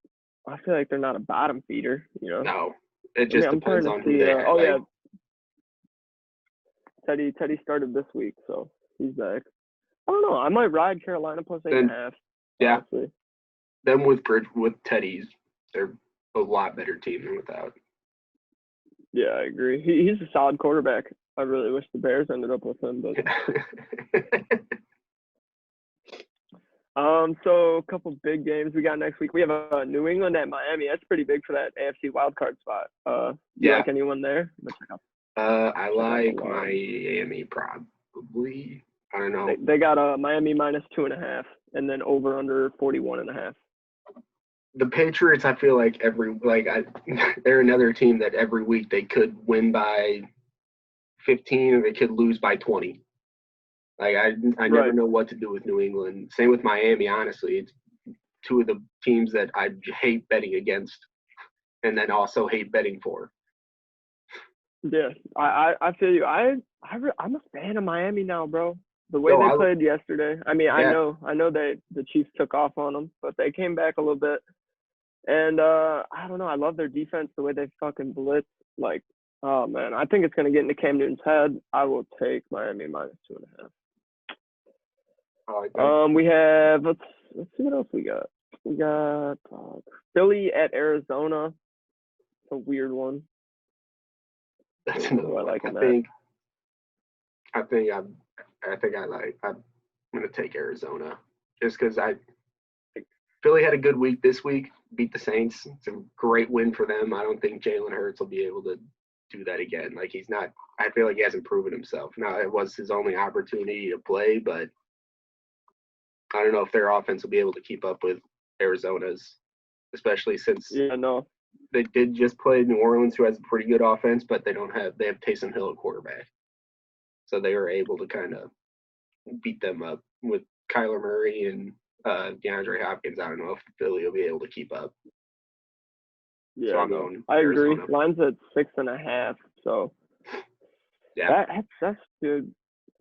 I feel like they're not a bottom feeder. You know. No, it just depends on who they are. Yeah. Teddy started this week, so he's back. I don't know. I might ride Carolina plus 8.5. Yeah. Honestly. Them with Teddy's, they're a lot better team than without. Yeah, I agree. He's a solid quarterback. I really wish the Bears ended up with him, but. So a couple big games we got next week. We have New England at Miami. That's pretty big for that AFC wildcard spot. You like anyone there? I like Miami probably. I don't know. They got Miami minus 2.5, and then over under 41.5. The Patriots, I feel like they're another team that every week they could win by 15 or they could lose by 20. Like I never know what to do with New England. Same with Miami. Honestly, it's two of the teams that I hate betting against. and then also hate betting for. Yeah, I feel you. I'm a fan of Miami now, bro. The way they played yesterday. I mean, yeah. I know the Chiefs took off on them, but they came back a little bit. And I don't know. I love their defense, the way they fucking blitz. Like, oh man, I think it's gonna get into Cam Newton's head. I will take Miami -2.5. We have let's see what else we got. We got Philly at Arizona. It's a weird one. That's another one. I'm gonna take Arizona just because Philly had a good week this week, beat the Saints. It's a great win for them. I don't think Jalen Hurts will be able to do that again. Like I feel like he hasn't proven himself. Now it was his only opportunity to play, but I don't know if their offense will be able to keep up with Arizona's, especially since they did just play New Orleans, who has a pretty good offense, but they have Taysom Hill at quarterback. So they were able to kind of beat them up with Kyler Murray and DeAndre Hopkins. I don't know if Philly will be able to keep up. Yeah, so I agree. Line's at 6.5. So yeah, that's good.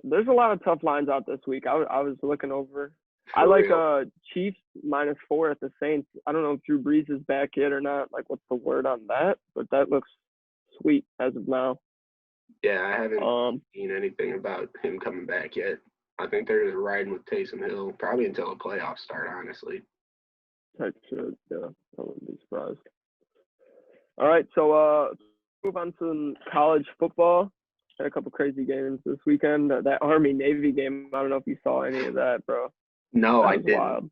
There's a lot of tough lines out this week. I was looking over. I like Chiefs -4 at the Saints. I don't know if Drew Brees is back yet or not. Like, what's the word on that? But that looks sweet as of now. Yeah, I haven't seen anything about him coming back yet. I think they're just riding with Taysom Hill probably until the playoffs start, honestly. That should, yeah. I wouldn't be surprised. All right, so let's move on to college football. Had a couple crazy games this weekend. That Army-Navy game, I don't know if you saw any of that, bro. No, I didn't. Wild.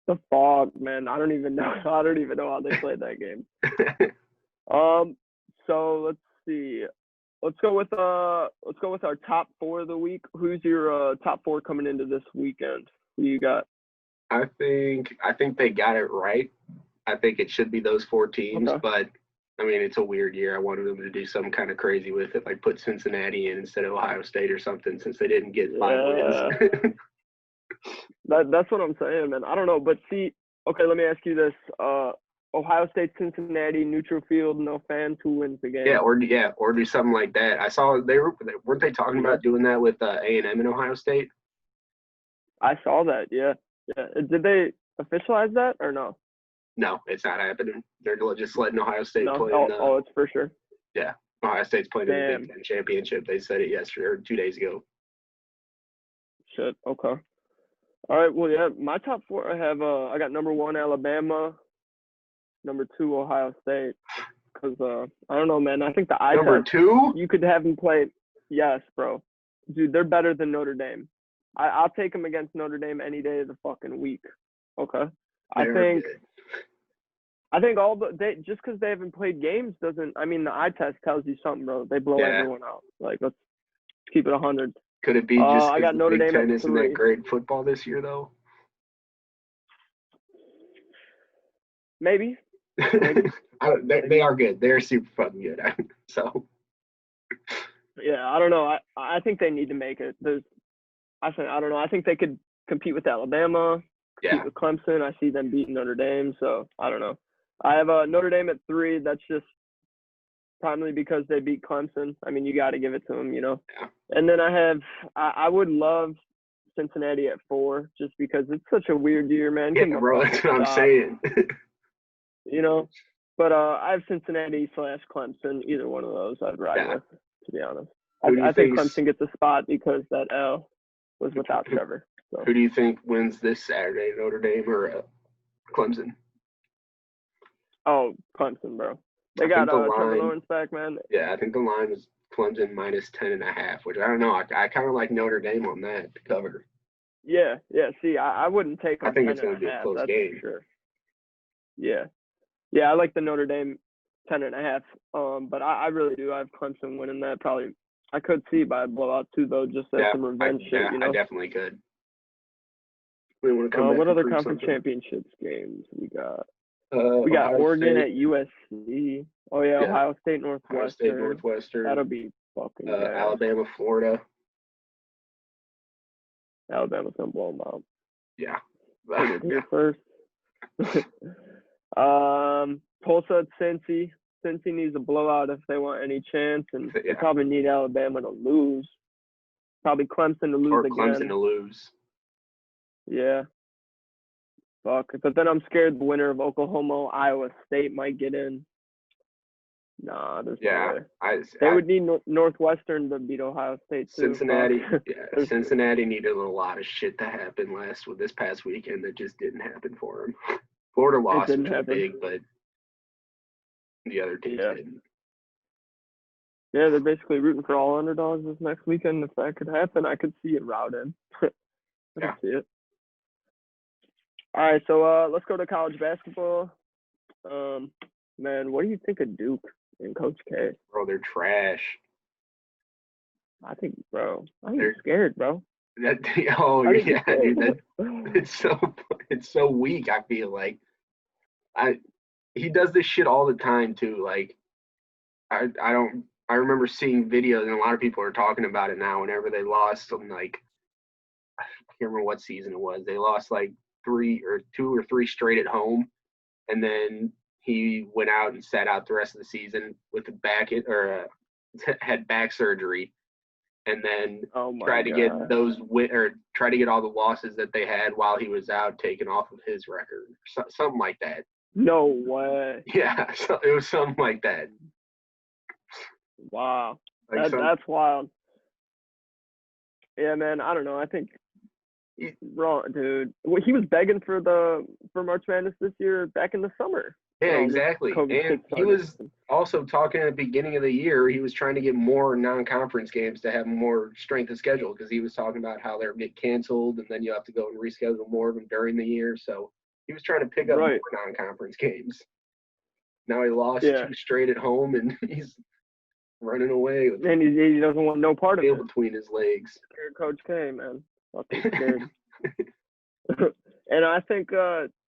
The fog, man. I don't even know how they played that game. So let's see. Let's go with our top 4 of the week. Who's your top 4 coming into this weekend? Who you got? I think they got it right. I think it should be those 4 teams, but I mean, it's a weird year. I wanted them to do something kind of crazy with it, like put Cincinnati in instead of Ohio State or something, since they didn't get 5 wins. That's what I'm saying, man. I don't know, but see, okay, let me ask you this: Ohio State, Cincinnati, neutral field, no fans. Who wins the game? Yeah, or do something like that. I saw weren't they talking about doing that with A&M in Ohio State? I saw that. Yeah. Did they officialize that or no? No, it's not happening. They're just letting Ohio State play. It's for sure. Yeah, Ohio State's playing in the Big Ten championship. They said it yesterday or 2 days ago. Shit. Okay. All right. Well, yeah. My top 4, I got number 1 Alabama, number 2 Ohio State. Because I don't know, man. I think the eye number test, 2. You could have them play. Yes, bro. Dude, they're better than Notre Dame. I'll take them against Notre Dame any day of the fucking week. Okay. I think just because they haven't played games doesn't. I mean, the eye test tells you something, bro. They blow everyone out. Like, let's keep it 100. Could it be just I got Notre Dame Big Ten isn't that great football this year, though? Maybe. They are good. They're super fucking good. So. Yeah, I don't know. I think they need to make it. I don't know. I think they could compete with Alabama, compete with Clemson. I see them beating Notre Dame, so I don't know. I have Notre Dame at 3. That's just primarily because they beat Clemson. I mean, you got to give it to them, you know. Yeah. And then I would love Cincinnati at 4, just because it's such a weird year, man. Yeah, bro, that's what I'm saying. You know, but I have Cincinnati / Clemson. Either one of those I'd ride with, to be honest. I think Clemson gets a spot because that L was without Trevor. So. Who do you think wins this Saturday, Notre Dame or Clemson? Oh, Clemson, bro. They got Trevor Lawrence back, man. Yeah, I think the line was Clemson -10.5, which I don't know. I kind of like Notre Dame on that to cover. Yeah. See, I wouldn't take them. I think it's going to be a close game. For sure. Yeah, I like the Notre Dame 10.5. But I really do. I have Clemson winning that. Probably, I could see by a blowout too, though, just as some revenge shit. You know, I definitely could. What other conference championships games we got? We got Oregon at USC. Oh yeah, Ohio State, Northwestern. That'll be fucking good. Alabama, Florida. Alabama's gonna blow them out. Yeah. Here first. Tulsa at Cincy. Cincy needs a blowout if they want any chance, and they probably need Alabama to lose. Probably Clemson to lose or again. Clemson to lose. Yeah. Fuck. But then I'm scared the winner of Oklahoma, Iowa State might get in. Nah, there's no way. They would need Northwestern to beat Ohio State too. Cincinnati needed a lot of shit to happen this past weekend that just didn't happen for them. Florida lost, which was big, but the other teams didn't. Yeah, they're basically rooting for all underdogs this next weekend. If that could happen, I could see it routed. I can see it. All right, so let's go to college basketball. Man, what do you think of Duke and Coach K? Bro, they're trash. I'm scared, bro. Dude. It's so weak. I feel like he does this shit all the time too. Like, I remember seeing videos, and a lot of people are talking about it now. Whenever they lost, I can't remember what season it was. They lost like 2 or 3 straight at home, and then he went out and sat out the rest of the season with had back surgery, and then tried to get all the losses that they had while he was out taken off of his record, something like that. No way. Yeah, so it was something like that. Wow, that's wild. Yeah, man, I don't know. I think wrong, dude. He was begging for March Madness this year back in the summer. Yeah, exactly. And he was also talking at the beginning of the year. He was trying to get more non-conference games to have more strength of schedule, because he was talking about how they're get canceled and then you have to go and reschedule more of them during the year. So he was trying to pick up more non-conference games. Now he lost 2 straight at home, and he's running away with and he doesn't want no part of it between his legs. Scared Coach K, man. Fucking scared. And I think,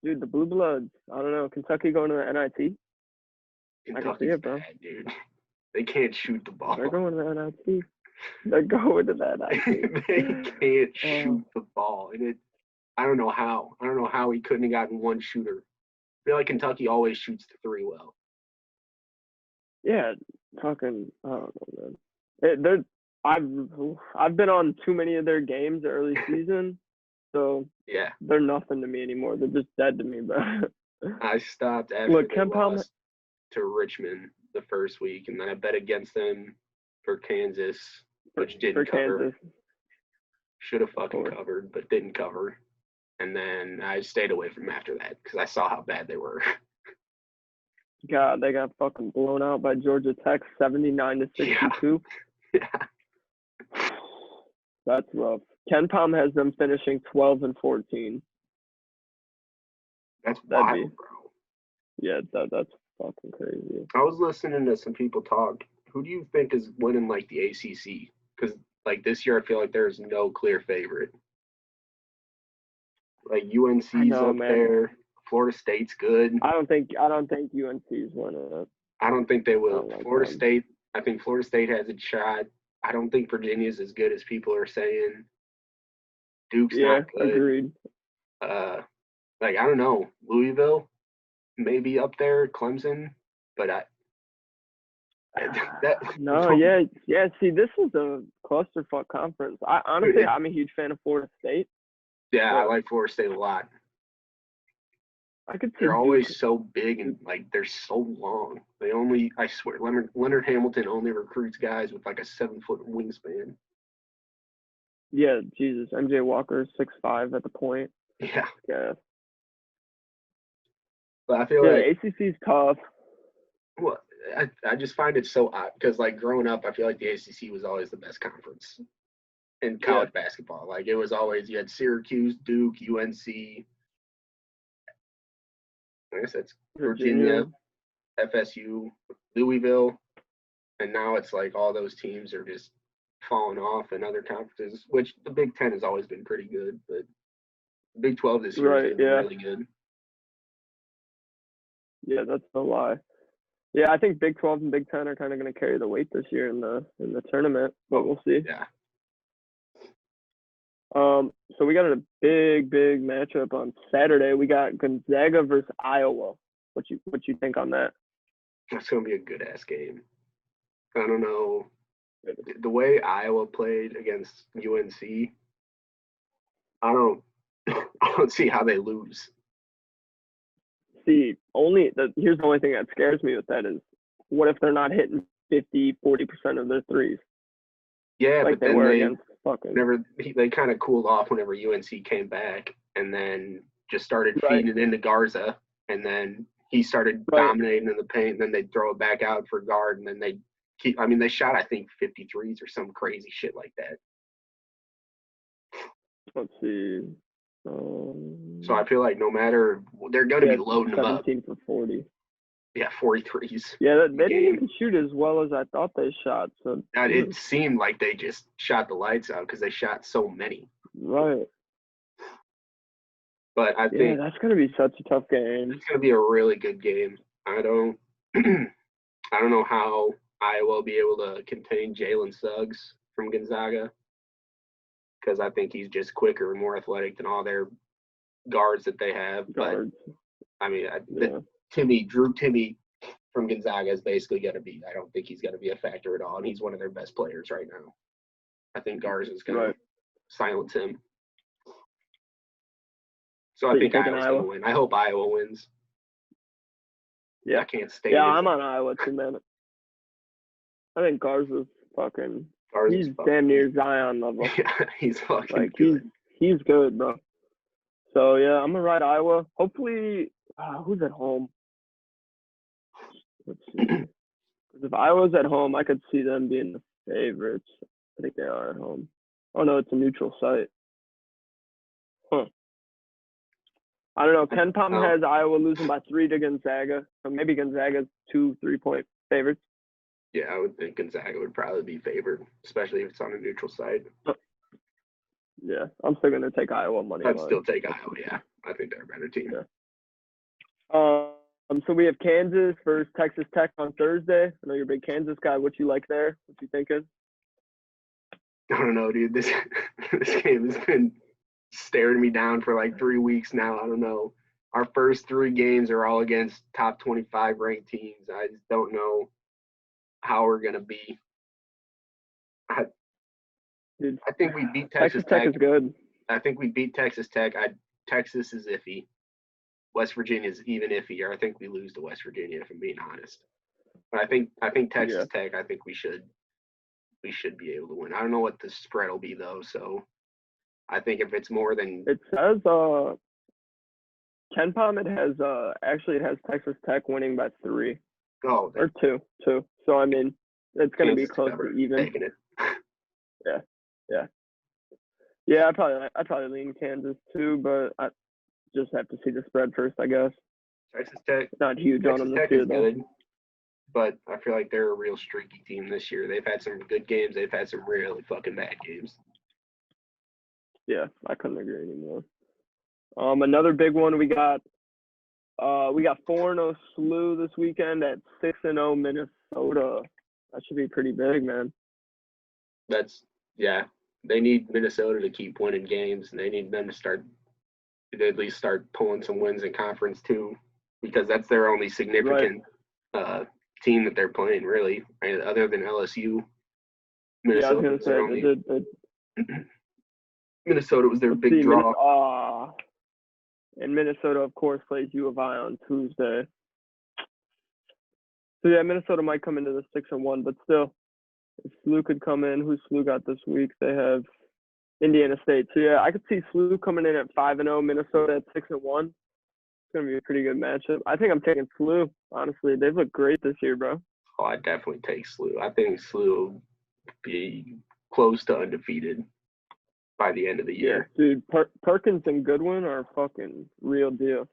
dude, the Blue Bloods. I don't know. Kentucky going to the NIT. I can see it, bro. Bad, dude. They can't shoot the ball. They're going to the NIT. They're going to the NIT. They can't shoot the ball, and I don't know how. I don't know how he couldn't have gotten one shooter. I feel like Kentucky always shoots the 3 well. Yeah, fucking. I don't know, man. I've been on too many of their games early season, so they're nothing to me anymore. They're just dead to me, bro. I stopped after they lost to Richmond the first week, and then I bet against them for Kansas, which didn't cover. Should have fucking covered, but didn't cover. And then I stayed away from them after that because I saw how bad they were. God, they got fucking blown out by Georgia Tech, 79-62. Yeah. That's rough. Ken Pom has them finishing 12-14. That's wild, bro. Yeah, that's fucking crazy. I was listening to some people talk. Who do you think is winning like the ACC? Because like this year, I feel like there's no clear favorite. Like UNC's there. Florida State's good. I don't think UNC's winning it. I don't think they will. Florida State. I think Florida State has a shot. I don't think Virginia's as good as people are saying. Duke's not good. Agreed. I don't know. Louisville, maybe up there. Clemson, but See, this is a clusterfuck conference. I'm a huge fan of Florida State. Yeah, I like Florida State a lot. I could see they're always so big and they're so long. I swear, Leonard Hamilton only recruits guys with like a 7-foot wingspan. Yeah, Jesus. MJ Walker 6'5" at the point. Yeah. Yeah. But I feel like ACC's tough. Well, I just find it so odd because growing up, I feel like the ACC was always the best conference in college basketball. Like it was always, you had Syracuse, Duke, UNC. I guess that's Virginia, FSU, Louisville, and now it's like all those teams are just falling off in other conferences, which the Big Ten has always been pretty good, but the Big 12 this year has been really good. Yeah, that's no lie. Yeah, I think Big 12 and Big 10 are kind of going to carry the weight this year in the tournament, but we'll see. Yeah. So we got a big matchup on Saturday. We got Gonzaga versus Iowa. What you think on that? It's gonna be a good ass game. I don't know. The way Iowa played against UNC, I don't see how they lose. See, here's the only thing that scares me with that is, what if they're not hitting 40% of their threes? Yeah, like but then they kind of cooled off whenever UNC came back, and then just started feeding it into Garza, and then he started dominating in the paint. And then they'd throw it back out for guard, and then they they shot, I think, 53s or some crazy shit like that. Let's see. So I feel like no matter, they're going to be loading them up. 17 for 40. Yeah, 43s. Yeah, they didn't even shoot as well as I thought they shot. So it seemed like they just shot the lights out because they shot so many. Right. But I think that's going to be such a tough game. It's going to be a really good game. I don't know how Iowa will be able to contain Jalen Suggs from Gonzaga, because I think he's just quicker and more athletic than all their guards that they have. But I mean, Drew Timmy from Gonzaga is basically going to be. I don't think he's going to be a factor at all, and he's one of their best players right now. I think Garza is going to silence him. So I think Iowa's going to win. I hope Iowa wins. Yeah, I can't stand. Yeah, I'm on Iowa too, man. I think Garza's he's damn near Zion level. Yeah, he's fucking good. He's good, bro. So yeah, I'm gonna ride Iowa. Hopefully, who's at home? Let's see. Because if Iowa's at home, I could see them being the favorites. I think they are at home. Oh no, it's a neutral site. Huh. I don't know. Ken Pom has Iowa losing by 3 to Gonzaga. So maybe Gonzaga's 2 3-point favorites. Yeah, I would think Gonzaga would probably be favored, especially if it's on a neutral site. Yeah, I'm still going to take Iowa money. I'd still take Iowa, yeah. I think they're a better team. Yeah. So we have Kansas versus Texas Tech on Thursday. I know you're a big Kansas guy. What you like there? What you thinking? I don't know, dude. This game has been staring me down for like 3 weeks now. I don't know. Our first 3 games are all against top 25 ranked teams. I just don't know how we're going to be. I think we beat Texas Tech. Tech is good. I think we beat Texas Tech. Texas is iffy. West Virginia is even iffier. I think we lose to West Virginia, if I'm being honest. But I think Texas Tech, I think we should be able to win. I don't know what the spread will be though, so I think if it's more than, it says Ken Pom, it has Texas Tech winning by 3. Oh, or 2. So I mean, it's going to be close to even. Taking it. Yeah. I'd probably lean Kansas too, but I just have to see the spread first, I guess. Texas Tech, not huge on them this year, though. Good, but I feel like they're a real streaky team this year. They've had some good games. They've had some really fucking bad games. Yeah, I couldn't agree anymore. Another big one, we got 4-0 SLU this weekend at 6-0 Minnesota. That should be pretty big, man. They need Minnesota to keep winning games, and they need them to at least start pulling some wins in conference too, because that's their only significant team that they're playing, really, right? Other than LSU. Minnesota was their only. Minnesota was their big draw. And Minnesota, of course, plays U of I on Tuesday. So yeah, Minnesota might come into the 6-1, but still, if SLU could come in, who's SLU got this week? They have Indiana State. So yeah, I could see SLU coming in at 5-0, Minnesota at 6-1. It's gonna be a pretty good matchup. I think I'm taking SLU. Honestly, they've looked great this year, bro. Oh, I definitely take SLU. I think SLU will be close to undefeated by the end of the year. Yeah, dude, Perkins and Goodwin are fucking real deal.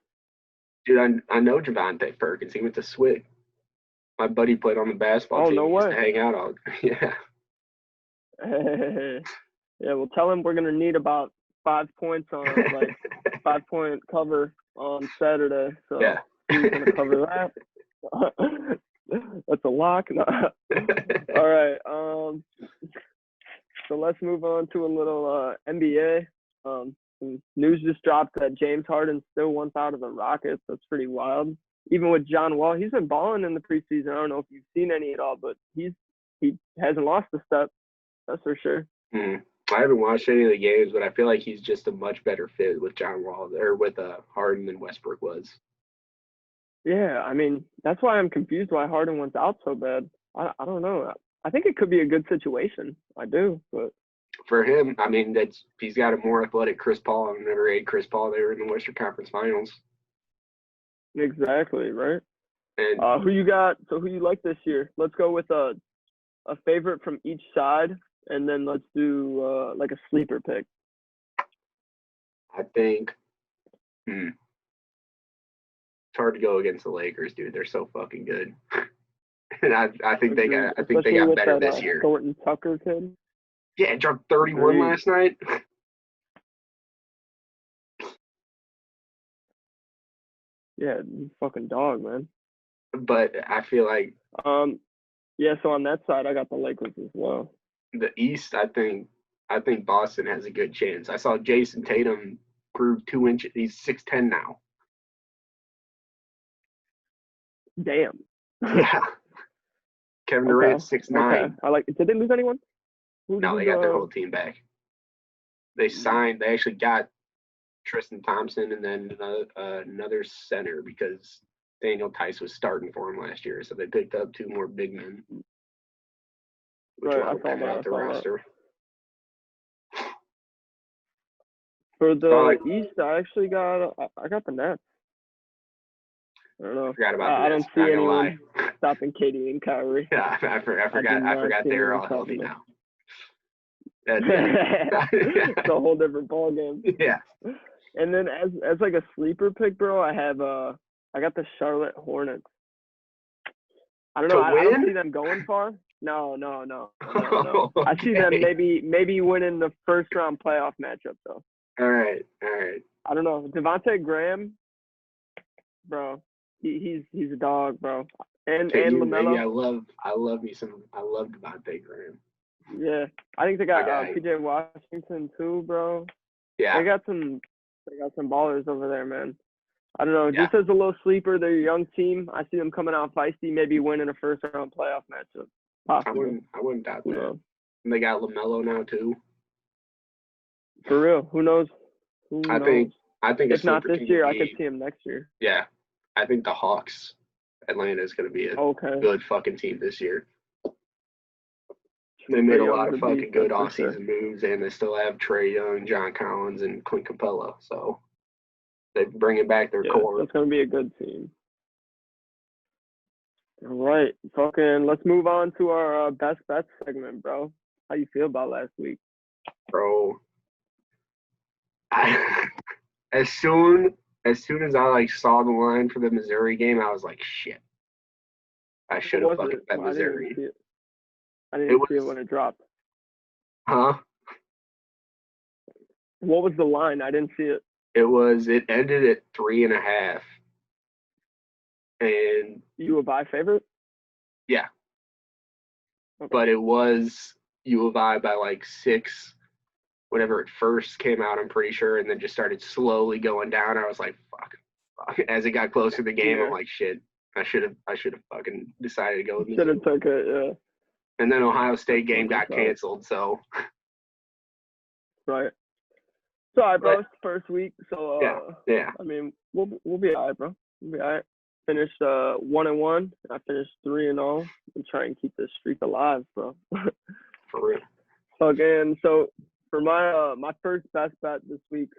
Dude, I know Javante Perkins. He went to Swig. My buddy played on the basketball team. No way. He used to hang out all. Yeah. Yeah, well, tell him we're gonna need about 5 points on 5-point cover on Saturday. So yeah, he's gonna cover that. That's a lock. All right. So let's move on to a little NBA. Some news just dropped that James Harden still wants out of the Rockets. That's pretty wild. even with John Wall, he's been balling in the preseason. I don't know if you've seen any at all, but he hasn't lost a step. That's for sure. I haven't watched any of the games, but I feel like he's just a much better fit with John Wall or with Harden than Westbrook was. Yeah, I mean, that's why I'm confused why Harden went out so bad. I don't know. I think it could be a good situation. I do, but for him, I mean, he's got a more athletic Chris Paul. I've never hated Chris Paul. They were in the Western Conference Finals. Exactly, right? And who you got? So who you like this year? Let's go with a favorite from each side, and then let's do like a sleeper pick. I think it's hard to go against the Lakers, dude. They're so fucking good. And I think they got better this year. Thornton Tucker kid. Yeah, he dropped 31 last night. Yeah, fucking dog, man. But I feel like yeah, so on that side I got the Lakers as well. The East, I think Boston has a good chance. I saw Jason Tatum grew 2 inches. He's 6'10" now. Damn. Yeah. Kevin Durant's 6'9". Okay. I like. Did they lose anyone? No, they got their whole team back. They actually got Tristan Thompson and then another center because Daniel Tice was starting for him last year, so they picked up 2 more big men, which will help out the roster. For the East, I actually got the Nets. I don't know. I forgot about I don't see anyone stopping Katie and Kyrie. Yeah, I forgot they're all healthy now. It's a whole different ball game. Yeah. And then as like a sleeper pick, bro, I got the Charlotte Hornets. I don't know. I don't see them going far. No. Okay. I see them maybe winning the first round playoff matchup though. All right. I don't know. Devontae Graham, bro. He's a dog, bro. And LaMelo. I love Devontae Graham. Yeah, I think they got PJ Washington too, bro. Yeah, they got some ballers over there, man. I don't know. Yeah. Just as a little sleeper, they're a young team. I see them coming out feisty, maybe winning a first round playoff matchup. Possibly. I wouldn't doubt that. And they got LaMelo now too. For real, who knows? I think if not this year, I could see him next year. Yeah, I think the Hawks, Atlanta is going to be a good fucking team this year. They made a lot of fucking good offseason moves, and they still have Trae Young, John Collins, and Clint Capella. So they're bringing back their core. It's going to be a good team. All right, let's move on to our best bets segment, bro. How you feel about last week, bro? As soon as I saw the line for the Missouri game, I was like, shit. I should have fucking bet Missouri. I didn't see it when it dropped. Huh? What was the line? I didn't see it. It ended at 3.5. And U of I favorite? Yeah. Okay. But it was U of I by 6 whenever it first came out, I'm pretty sure, and then just started slowly going down. I was like, fuck. As it got closer to the game, I'm like, shit. I should have fucking decided to go with Should have took it, yeah. And then Ohio State game got canceled, so. Right. So, all right, bro. It's the first week, so yeah. I mean, we'll be all right, bro. We'll be all right. Finished 1-1. I finished 3-0. And try and keep this streak alive, bro. For real. So for my first best bet this week,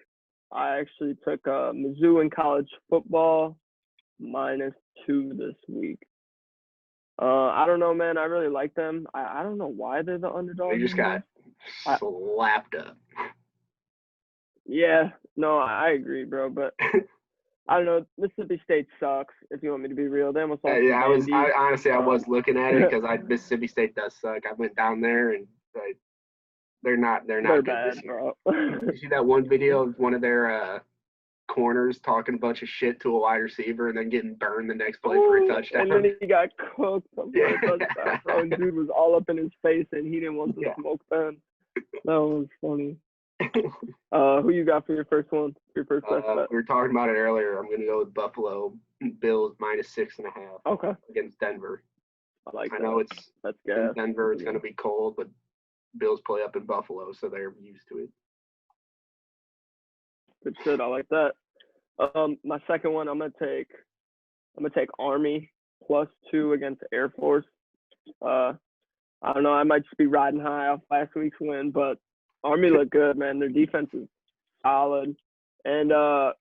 I actually took Mizzou in college football -2 this week. I don't know, man. I really like them. I don't know why they're the underdog. They just got slapped up. Yeah, no, I agree, bro. But I don't know. Mississippi State sucks. If you want me to be real, they almost lost. I was looking at it because Mississippi State does suck. I went down there and they're not good bad, this year. Bro. You see that one video of one of their corners talking a bunch of shit to a wide receiver and then getting burned the next play for a touchdown? And then he got cooked for a touchdown, bro. And dude was all up in his face and he didn't want to smoke then. That was funny. Who you got for your first one? Your first best bet? We were talking about it earlier. I'm going to go with Buffalo Bills -6.5. Okay. Against Denver. I know that's in Denver. It's going to be cold, but Bills play up in Buffalo, so they're used to it. Good shit. I like that. My second one, I'm gonna take Army +2 against Air Force. I don't know. I might just be riding high off last week's win, but Army looked good, man. Their defense is solid, and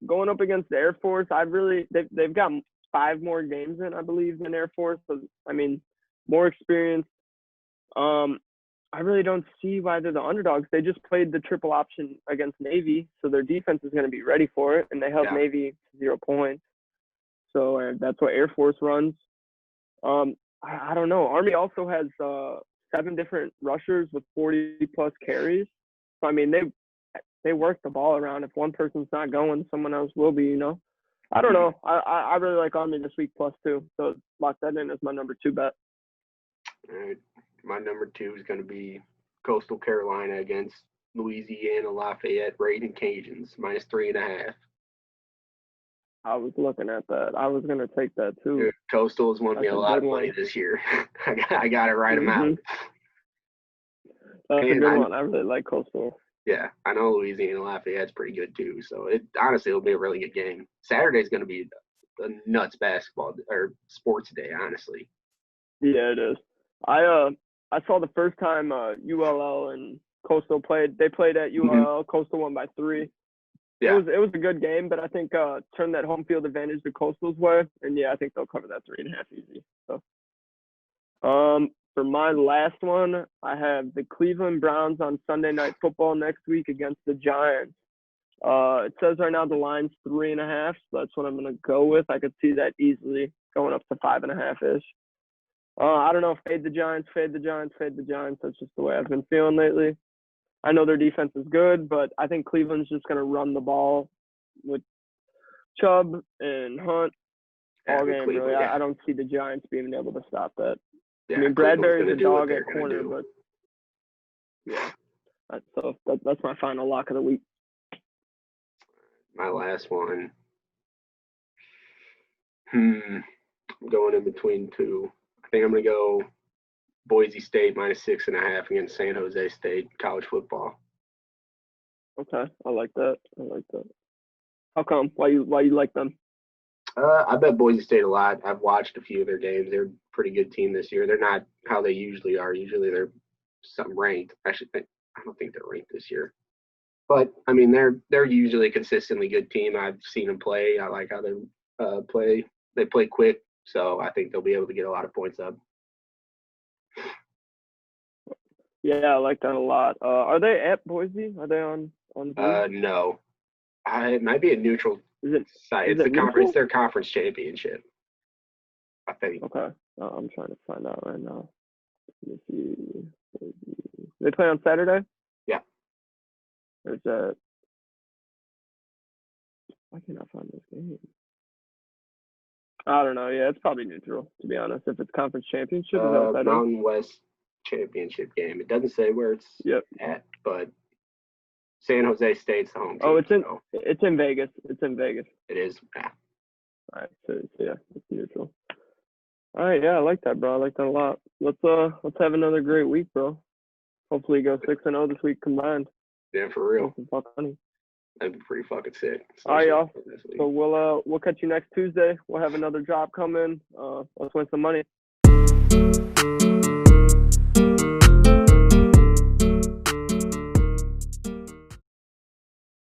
going up against the Air Force, they've got 5 more games in, I believe, than Air Force. So I mean, more experience. I really don't see why they're the underdogs. They just played the triple option against Navy, so their defense is going to be ready for it, and they held Navy 0 points. So that's what Air Force runs. I don't know. Army also has 7 different rushers with 40+ carries. So I mean, they work the ball around. If one person's not going, someone else will be. You know. I don't know. I really like Army this week +2. So lock that in as my number 2 bet. All right. My number 2 is going to be Coastal Carolina against Louisiana Lafayette Raging Cajuns -3.5. I was looking at that. I was going to take that too. Dude, Coastal has won me a lot of money this year. I got to write them out. That's a good one. I really like Coastal. Yeah, I know Louisiana Lafayette's pretty good too. So it'll be a really good game. Saturday's going to be a nuts basketball or sports day, honestly. Yeah, it is. I saw the first time ULL and Coastal played. They played at ULL. Coastal won by 3. Yeah. It was a good game, but I think turn that home field advantage to Coastal's way, and I think they'll cover that 3.5 easy. So, for my last one, I have the Cleveland Browns on Sunday Night Football next week against the Giants. It says right now the line's 3.5, so that's what I'm gonna go with. I could see that easily going up to 5.5 ish. I don't know. Fade the Giants. That's just the way I've been feeling lately. I know their defense is good, but I think Cleveland's just going to run the ball with Chubb and Hunt all game, really. Yeah. I don't see the Giants being able to stop that. Yeah, I mean, Bradbury's a dog at corner, but yeah. So that's my final lock of the week. My last one. I'm going in between 2. I think I'm going to go Boise State -6.5 against San Jose State college football. Okay, I like that. How come? Why you like them? I bet Boise State a lot. I've watched a few of their games. They're a pretty good team this year. They're not how they usually are. Usually they're some ranked. I don't think they're ranked this year. But I mean, they're usually a consistently good team. I've seen them play. I like how they play. They play quick, so I think they'll be able to get a lot of points up. Yeah, I like that a lot. Are they at Boise? Are they on Boise? No. It might be a neutral site. It's their conference championship, I think. Okay. I'm trying to find out right now. Let me see. They play on Saturday? Yeah. Or is that? Why can't I find this game? I don't know. Yeah, it's probably neutral, to be honest. If it's conference championship, is that better? Mountain West championship game. It doesn't say where it's at, but San Jose State's the home team. Oh, it's in Vegas. It's in Vegas. It is. Yeah. All right. So yeah, it's neutral. All right. Yeah, I like that, bro. I like that a lot. Let's have another great week, bro. Hopefully, go 6-0 this week combined. Yeah, for real. Funny. That'd be pretty fucking sick. All right, y'all. So we'll catch you next Tuesday. We'll have another drop coming. Let's win some money.